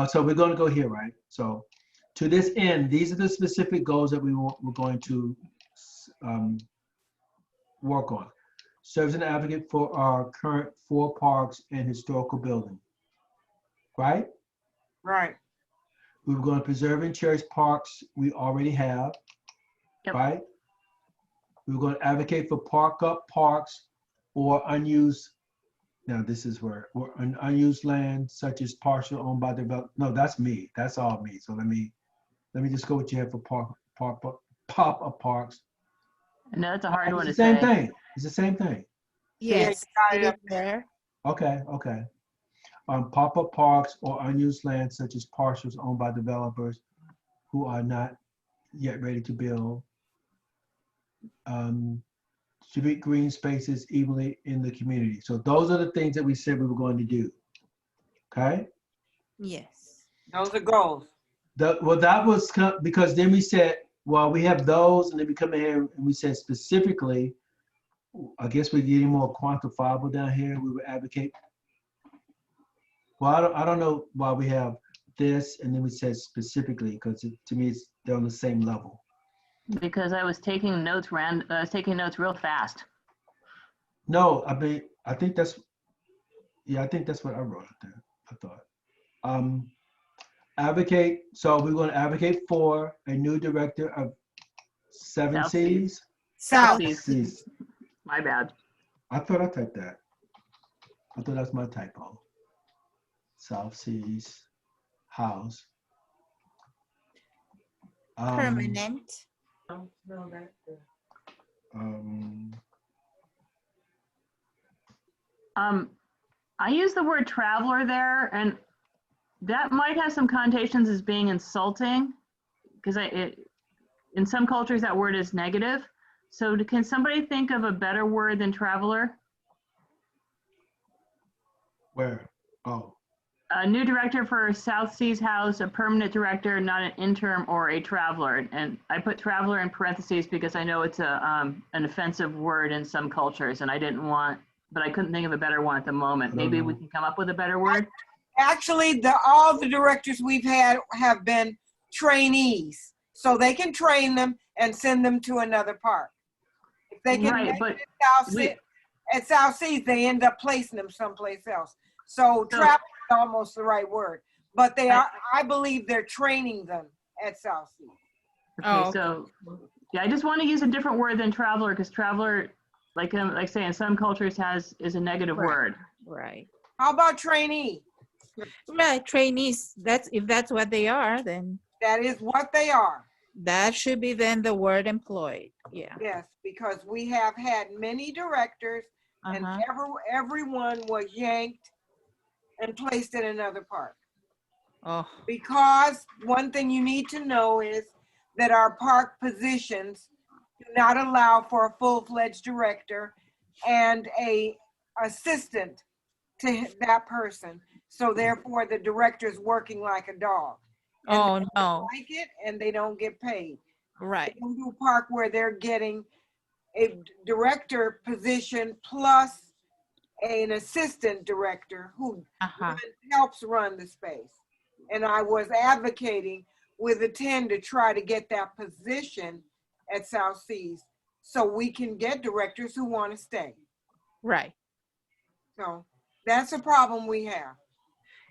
So we're going to go here, right? So to this end, these are the specific goals that we're going to work on. Serves an advocate for our current 4 parks and historical building. Right? Right. We were going to preserve and cherish parks we already have. Yep. Right? We were going to advocate for park-up parks or unused. Now this is where an unused land such as partial owned by develop. No, that's me. That's all me. So let me just go with you have for pop-up parks. No, that's a hard one to It's the same say. thing. It's the same thing. Yes. got it it up is there. Okay. Pop-up parks or unused land such as parcels owned by developers who are not yet ready to build. Distribute green spaces evenly in the community. So those are the things that we said we were going to do. Okay? Yes. Those are goals. That was because then we said, well, we have those, and then we come in here and we said specifically, I guess we're getting more quantifiable down here. We would advocate. Well, I don't know why we have this, and then we said specifically, because to me, they're on the same level. Because I was taking notes real fast. No, I think that's what I wrote up there, I thought. Advocate, so we're going to advocate for a new director of 7 South Cs. South. Cs. Cs. My bad. I thought I typed that. I thought that's my typo. South Seas House. Permanent. I use the word traveler there, and that might have some connotations as being insulting, because in some cultures that word is negative. So can somebody think of a better word than traveler? Where? Oh, A new director for South Seas House, a permanent director, not an interim or a traveler. And I put traveler in parentheses because I know it's an offensive word in some cultures, and I didn't want, but I couldn't think of a better one at the moment. Maybe we can come up with a better word. Actually, all the directors we've had have been trainees, so they can train them and send them to another park. If they can Right, make but it at South Seas, they end up placing them someplace else. So travel is almost the right word, but they are. I believe they're training them at South Seas. Okay, so yeah, I just want to use a different word than traveler, because traveler, like say in some cultures is a negative word. Right. How about trainee? Right, trainees, if that's what they are, then That is what they are. that should be then the word employed. Yeah. Yes, because we have had many directors and everyone was yanked and placed in another park. Oh, Because one thing you need to know is that our park positions do not allow for a full-fledged director and a assistant to that person. So therefore the director's working like a dog. And oh they no. don't like it and they don't get paid. Right. They go to a park where they're getting a director position plus an assistant director who helps run the space. And I was advocating with the 10 to try to get that position at South Seas so we can get directors who want to stay. Right. So that's a problem we have.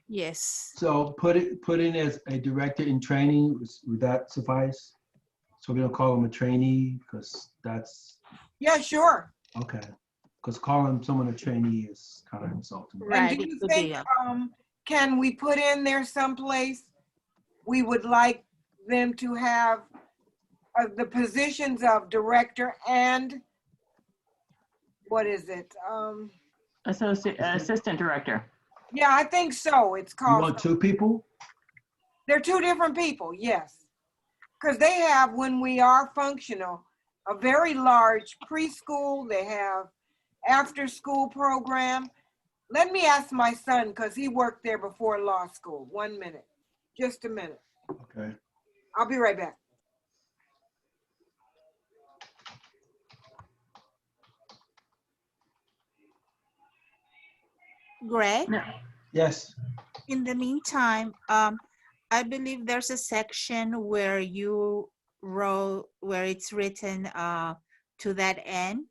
Yes. so put in as a director in training, would that suffice? So we don't call him a trainee, because that's, Yeah, sure. okay. Because calling someone a trainee is kind of insulting. Right. And do you think, can we put in there someplace, we would like them to have the positions of director and, what is it? Assistant director. Yeah, I think so. It's You called, want two people? they're two different people, yes. Because they have, when we are functional, a very large preschool, they have after-school program. Let me ask my son, because he worked there before law school. 1 minute, just a minute. Okay. I'll be right back. Greg, No. Yes. in the meantime, I believe there's a section where you wrote, where it's written to that end.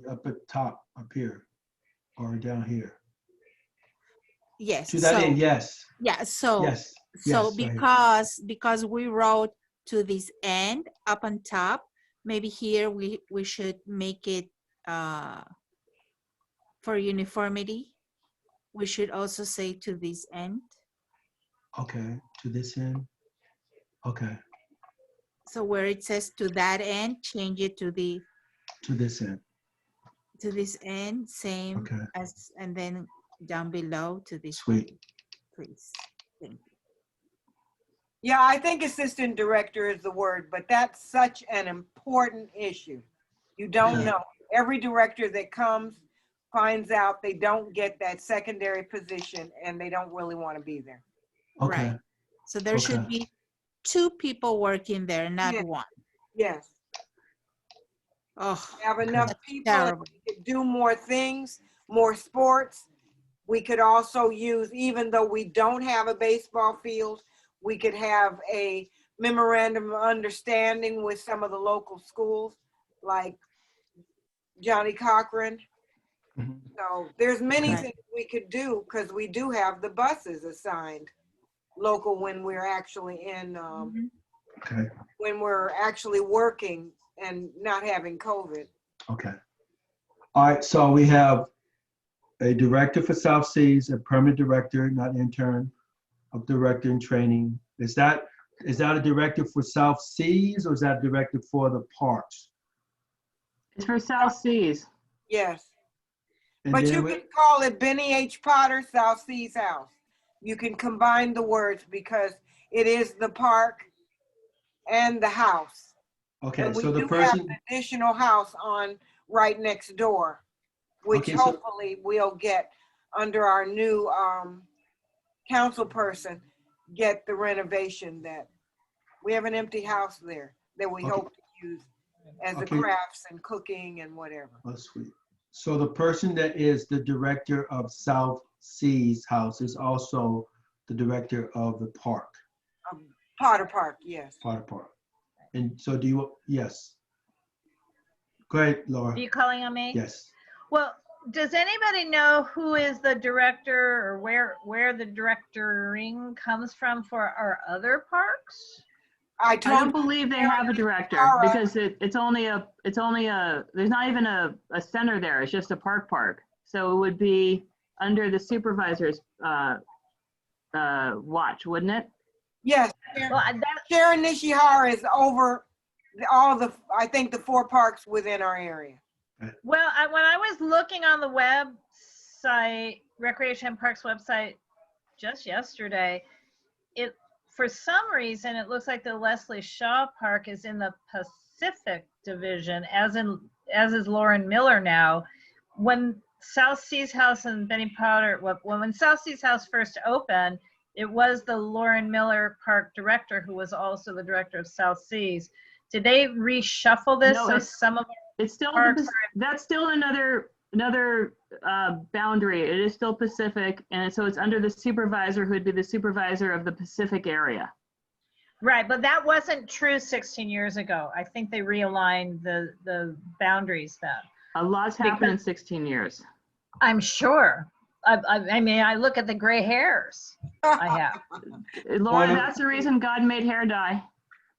Up at top, up here, or down here. Yes. To that end, yes. Yeah, so Yes. so Yes, because we wrote to this end up on top, maybe here we should make it for uniformity. We should also say to this end. Okay, to this end. Okay, So where it says to that end, change it to the to this end. to this end, same Okay. as, and then down below to this Sweet. end, please. Thank you. Yeah, I think assistant director is the word, but that's such an important issue. You don't Yeah. know. Every director that comes finds out they don't get that secondary position and they don't really want to be there. Okay. Right. So there should be 2 people working there, not Yeah. 1. Yes. Oh, Have enough that's people and terrible. we could do more things, more sports. We could also use, even though we don't have a baseball field, we could have a memorandum of understanding with some of the local schools, like Johnny Cochran. Mhm. So there's many Right. things we could do because we do have the buses assigned local when we're actually in, Mhm. Okay. when we're actually working and not having COVID. Okay. All right, so we have a director for South Seas, a permanent director, not intern, of director in training. Is that a director for South Seas or is that a director for the parks? It's for South Seas. Yes. And But then you we- can call it Benny H. Potter, South Seas House. You can combine the words because it is the park and the house. Okay, And we so the do have person, an additional house on right next door, which Okay, so- hopefully we'll get under our new council person, get the renovation that, we have an empty house there that we Okay. hope to use as the Okay. crafts and cooking and whatever. oh, sweet. So the person that is the director of South Seas House is also the director of the park, Potter Park, yes. Potter Park. And so do you, yes. Go ahead, Laura. Are you calling on me? Yes. Well, does anybody know who is the director or where the directoring comes from for our other parks? I I don't told, believe they have a director All right. because it's only a, there's not even a center there. It's just a park. So it would be under the supervisor's watch, wouldn't it? yes, Well, that, Sharon Nishihara is over all the, I think the 4 parks within our area. well, when I was looking on the website, Recreation and Parks website just yesterday, for some reason, it looks like the Leslie Shaw Park is in the Pacific Division, as is Lauren Miller now. When South Seas House and Benny Potter, when South Seas House first opened, it was the Lauren Miller Park director who was also the director of South Seas. Did they reshuffle this? No, So it's- some of It's still, Parks that's still another boundary. It is still Pacific. And so it's under the supervisor who would be the supervisor of the Pacific area. right, but that wasn't true 16 years ago. I think they realigned the boundaries then. A lot's happened in 16 years. I'm sure. I mean, I look at the gray hairs I have. Laura, Point of- that's the reason God made hair dye.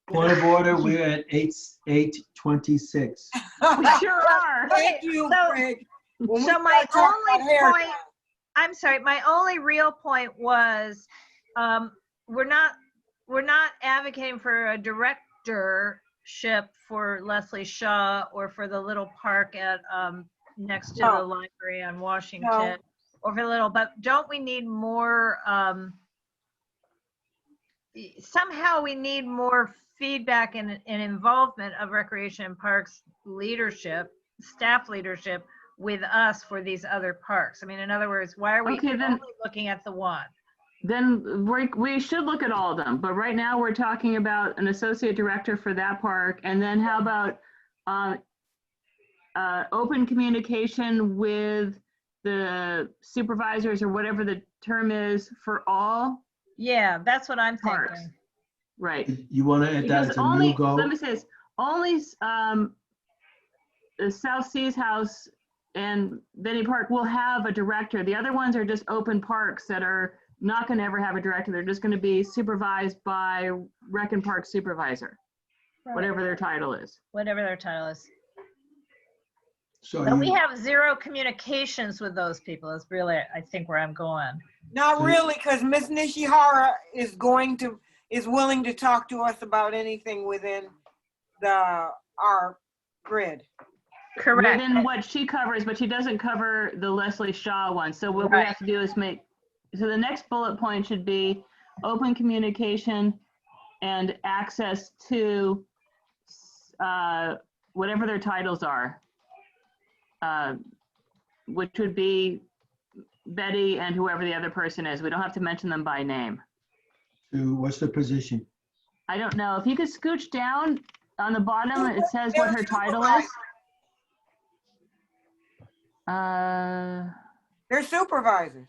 Point of order, we're at 8:26. We sure are. Thank you, so- Greg. When we So my start talking about only hair point, dye, I'm sorry, my only real point was, we're not advocating for a directorship for Leslie Shaw or for the little park at, next to the No. library on Washington. Or for the little, but don't we need more, somehow we need more feedback and involvement of Recreation and Parks leadership, staff leadership with us for these other parks. I mean, in other words, why are we Okay, then- only looking at the one? Then we should look at all of them, but right now we're talking about an associate director for that park. And then how about open communication with the supervisors or whatever the term is for all Yeah, that's what I'm parks, thinking. right? You want to add that Because as a only, new goal? let me say this, only the South Seas House and Benny Park will have a director. The other ones are just open parks that are not going to ever have a director. They're just going to be supervised by Rec and Park supervisor, whatever their title is. Whatever their title is. So But we you- have zero communications with those people is really, I think, where I'm going. Not really, because Ms. Nishihara is willing to talk to us about anything within our grid. Correct. Within what she covers, but she doesn't cover the Leslie Shaw one. So what we Right. have to do is so the next bullet point should be open communication and access to whatever their titles are, which would be Betty and whoever the other person is. We don't have to mention them by name. what's the position? I don't know. If you could scooch down on the bottom, it says what her title is. They're supervisors.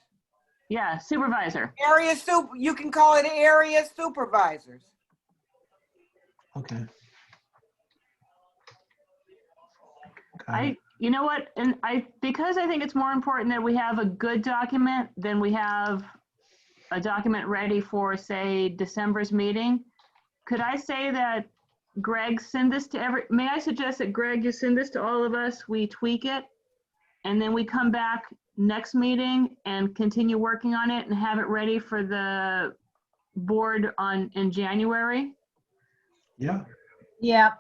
Yeah, supervisor. You can call it area supervisors. Okay. You know what, and because I think it's more important that we have a good document than we have a document ready for, say, December's meeting. Could I say that Greg send this to may I suggest that Greg, you send this to all of us, we tweak it, and then we come back next meeting and continue working on it and have it ready for the board in January. Yeah. Yeah,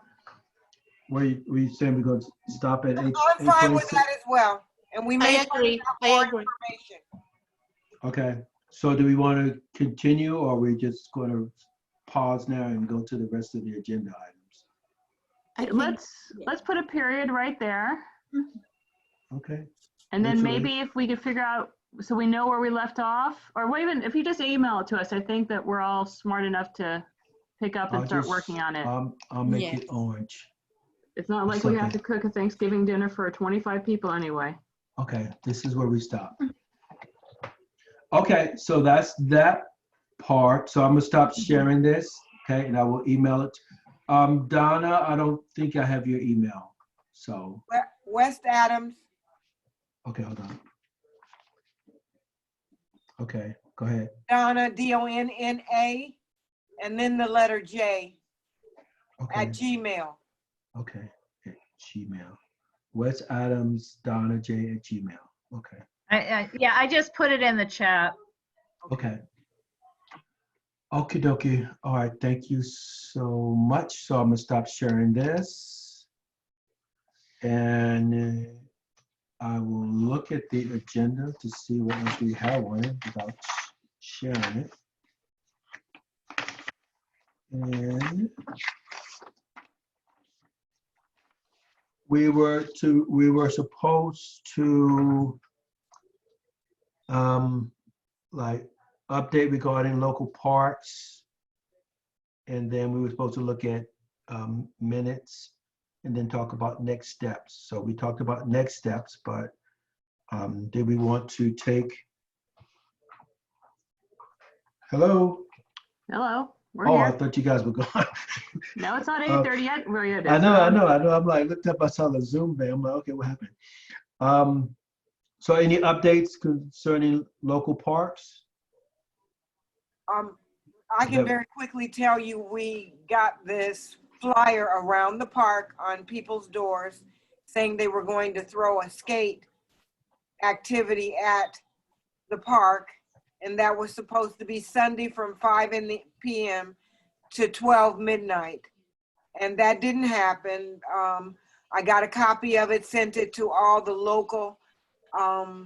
We saying we're going to stop at I'm fine with 8:26? that as well. And we I may agree. find out I more agree. information. Okay, so do we want to continue, or are we just going to pause now and go to the rest of the agenda items? I think, Let's put a period right there. Okay, And then Virtually. maybe if we could figure out, so we know where we left off, or even if you just email it to us, I think that we're all smart enough to pick up and I'll start just, working on it. I'll make Yes. it orange. It's not like we have to cook a Thanksgiving dinner for 25 people anyway. Okay, this is where we stop. Okay, so that's that part. So I'm gonna stop sharing this, okay, and I will email it. Donna, I don't think I have your email, so, West Adams, okay, hold on. Okay, go ahead. Donna, Donna, and then the letter J Okay, at Gmail. okay, at Gmail. Wes Adams, Donna J at Gmail. Okay, yeah, I just put it in the chat. okay. Okie dokie. All right, thank you so much. So I'm gonna stop sharing this. And I will look at the agenda to see what else we have on it without sharing it. And we were supposed to like update regarding local parks. And then we were supposed to look at minutes and then talk about next steps. So we talked about next steps, but did we want to take? Hello? Hello, we're Oh, I here. thought you guys were gone. No, it's not 8:30 yet. Where it is. I know. I'm like, looked up, I saw the Zoom there. I'm like, okay, what happened? So any updates concerning local parks? I can very quickly tell you, we got this flyer around the park on people's doors saying they were going to throw a skate activity at the park. And that was supposed to be Sunday from 5 p.m. to 12 midnight. And that didn't happen. I got a copy of it, sent it to all the local. I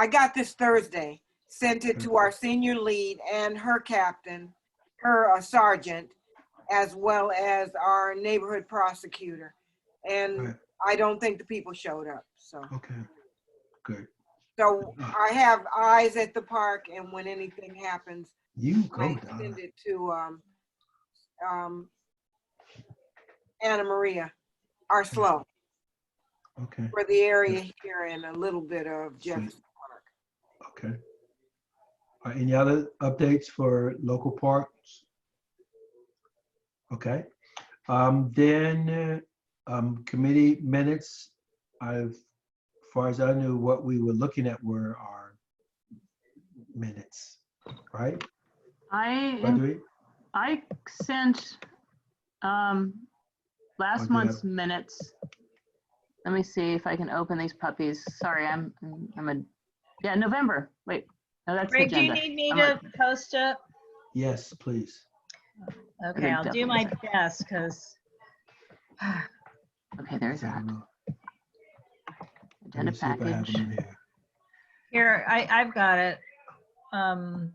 got this Thursday, sent it to our senior lead and her captain, her sergeant, as well as our neighborhood prosecutor. And Right. I don't think the people showed up, so. Okay, good. So I have eyes at the park, and when anything happens, You I go, Donna. send it to Anna Maria, our slow, Okay, for the area here and a little bit of Jefferson Park. okay. Any other updates for local parks? Okay. Then committee minutes. As far as I knew, what we were looking at were our minutes, right? Audrey? I sent Oh, last do you month's have- minutes. Let me see if I can open these puppies. Sorry, yeah, November. Wait, no, that's the Greg, do you agenda. need me I'm to post it? Yes, please. Okay, I'll do my definitely. best, because Okay, there's I that. don't know. Let Agenda me see if I have package. them here. here, I've got it.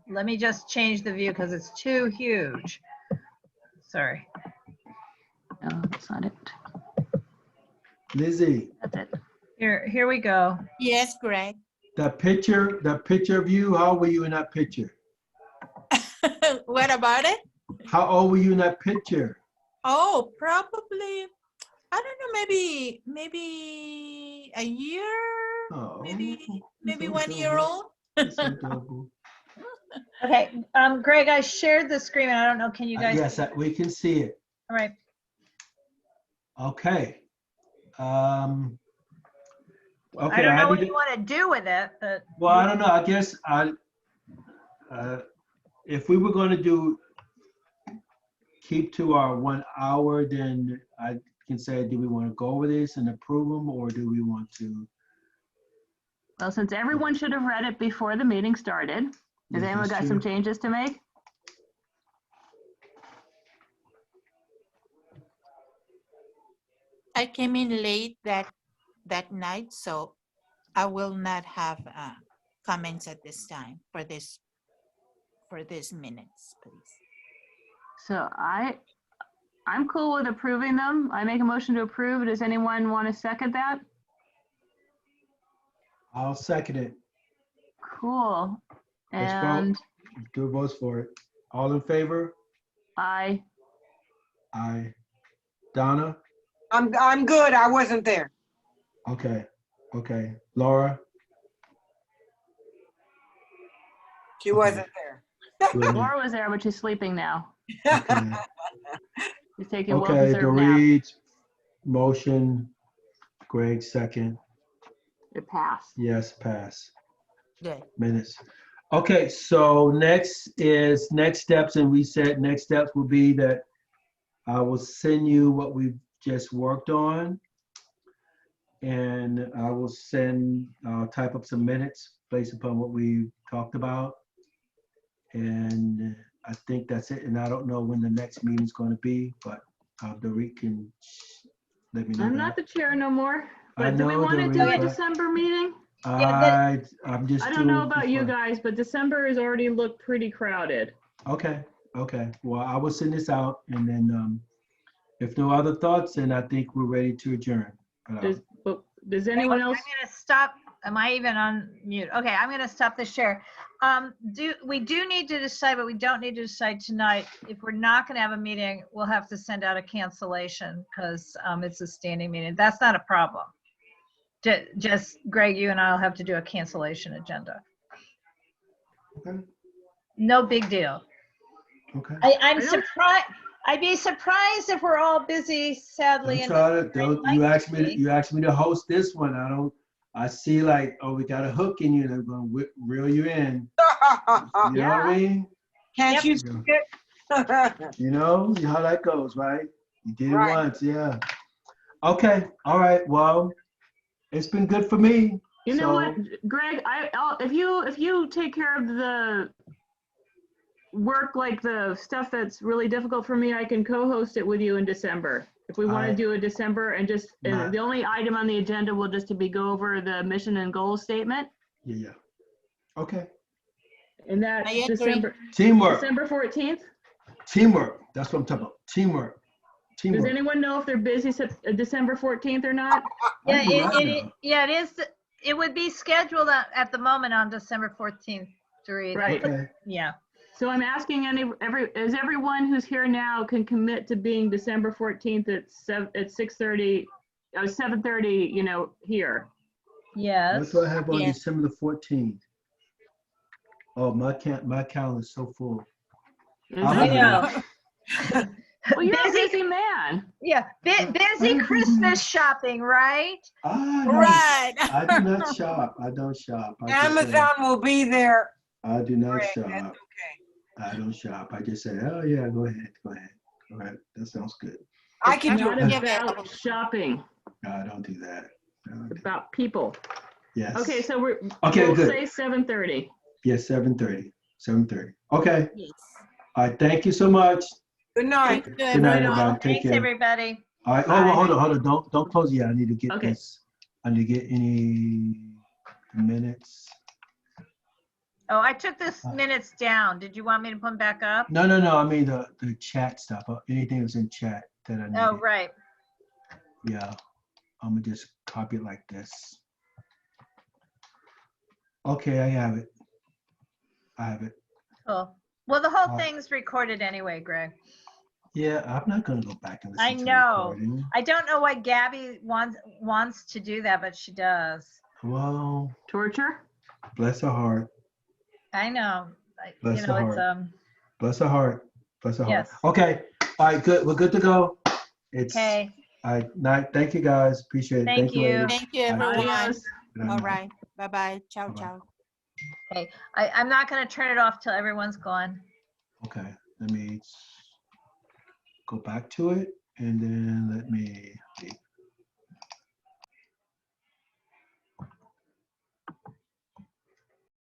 Let me just change the view because it's too huge. Sorry. No, that's not it. Lizzie, That's it. Here we go. yes, Greg. that picture of you, how old were you in that picture? What about it? How old were you in that picture? Oh, probably, I don't know, maybe a year, Oh, maybe so 1 year adorable. old. That's so adorable. Okay, Greg, I shared the screen. I don't know, can you guys? Yes, we can see it. All right. Okay. I Okay, don't know I what need you to, want to do with it, but. well, I don't know, I guess if we were going to keep to our 1 hour, then can say, do we want to go over this and approve them, or do we want to? Well, since everyone should have read it before the meeting started, has Yes, anyone that's got some true. changes to make? I came in late that night, so I will not have comments at this time for these minutes, please. So I'm cool with approving them. I make a motion to approve. Does anyone want to second that? I'll second it. Cool. Let's vote. And Do votes for it. All in favor? I, Aye. Donna? I'm good. I wasn't there. Okay, okay. Laura? She wasn't there. Good. Laura was there, but she's sleeping now. Okay. She's taking Okay, well-deserved nap. Dorit, motion, Greg, second. It passed. Yes, pass. Good. Minutes. Okay, so next steps, and we said next steps will be that I will send you what we've just worked on. And I will type up some minutes based upon what we talked about. And I think that's it. And I don't know when the next meeting is going to be, but Dorit can let me know. I'm not the chair no more, but do we know, want to do Doreen, a but- December meeting? I'm just. I don't know doing about you before. guys, but December has already looked pretty crowded. Okay, okay. Well, I will send this out, and then if no other thoughts, then I think we're ready to adjourn. But, Does anyone else? I'm gonna stop. Am I even on mute? Okay, I'm gonna stop the share. We do need to decide, but we don't need to decide tonight. If we're not gonna have a meeting, we'll have to send out a cancellation because it's a standing meeting. That's not a problem. Just Greg, you and I'll have to do a cancellation agenda. Okay. No big deal. Okay. I'm surprised. I'd be surprised if we're all busy, sadly. You asked me to host this one. I see like, oh, we got a hook in you and I'm going to reel you in. You know what I mean? Can't you? You know how that goes, right? You did it Right. once, yeah. Okay, all right. Well, it's been good for me. You know what, So- Greg? If you take care of the work, like the stuff that's really difficult for me, I can co-host it with you in December. If we want to do a December and the only item on the agenda will just to be go over the mission and goals statement. Yeah. Okay. And that I agree. December Teamwork. 14th. Teamwork. That's what I'm talking about. Teamwork. Does Teamwork. anyone know if they're busy December 14th or not? Yeah, I do not know. it is. It would be scheduled at the moment on December 14th to read. Right. Okay. Yeah. So I'm asking is everyone who's here now can commit to being December 14th at 6:30, 7:30, here. Yes. What do I have on Yes. December the 14th? Oh, my calendar is so full. I know. Well, you're a Busy- busy man. Yeah, busy Christmas shopping, right? Right. I do not shop. I don't shop. I just say, Amazon will be there. I do not Greg, shop. that's okay. I don't shop. I just say, oh yeah, go ahead. All right, that sounds good. I can do Not it. Yeah. about shopping, No, I don't do that. it's about people. Yes. Okay, so we'll good. say 7:30. Yes, 7:30. 7:30. Okay. Yes. All right. Thank you so much. Good night. Thank you, Good night, everyone. everybody. Take Thanks, care. everybody. All right. Oh, well, hold on. Don't close yet. I need to get Okay. this. I need to get any minutes. Oh, I took this minutes down. Did you want me to put them back up? No. I mean the chat stuff. Anything that's in chat that I need. Oh, right. Yeah. I'm gonna just copy it like this. Okay, I have it. Cool. Well, the whole All right. thing's recorded anyway, Greg. Yeah, I'm not gonna go back and listen I to the know. recording. I don't know why Gabby wants to do that, but she does. Well, Torture? bless her heart. I know. Bless You know, her it's heart. Bless her heart. Bless her heart. Yes. Okay. All right, good. We're good to go. It's okay. all right. Night. Thank you guys. Appreciate it. Thank you. ladies. Thank you, Bye. everyone. Adios. Good night. All right. Bye-bye. Ciao, Bye-bye. ciao. Okay. I'm not going to turn it off till everyone's gone. Okay. Let me go back to it. And then let me,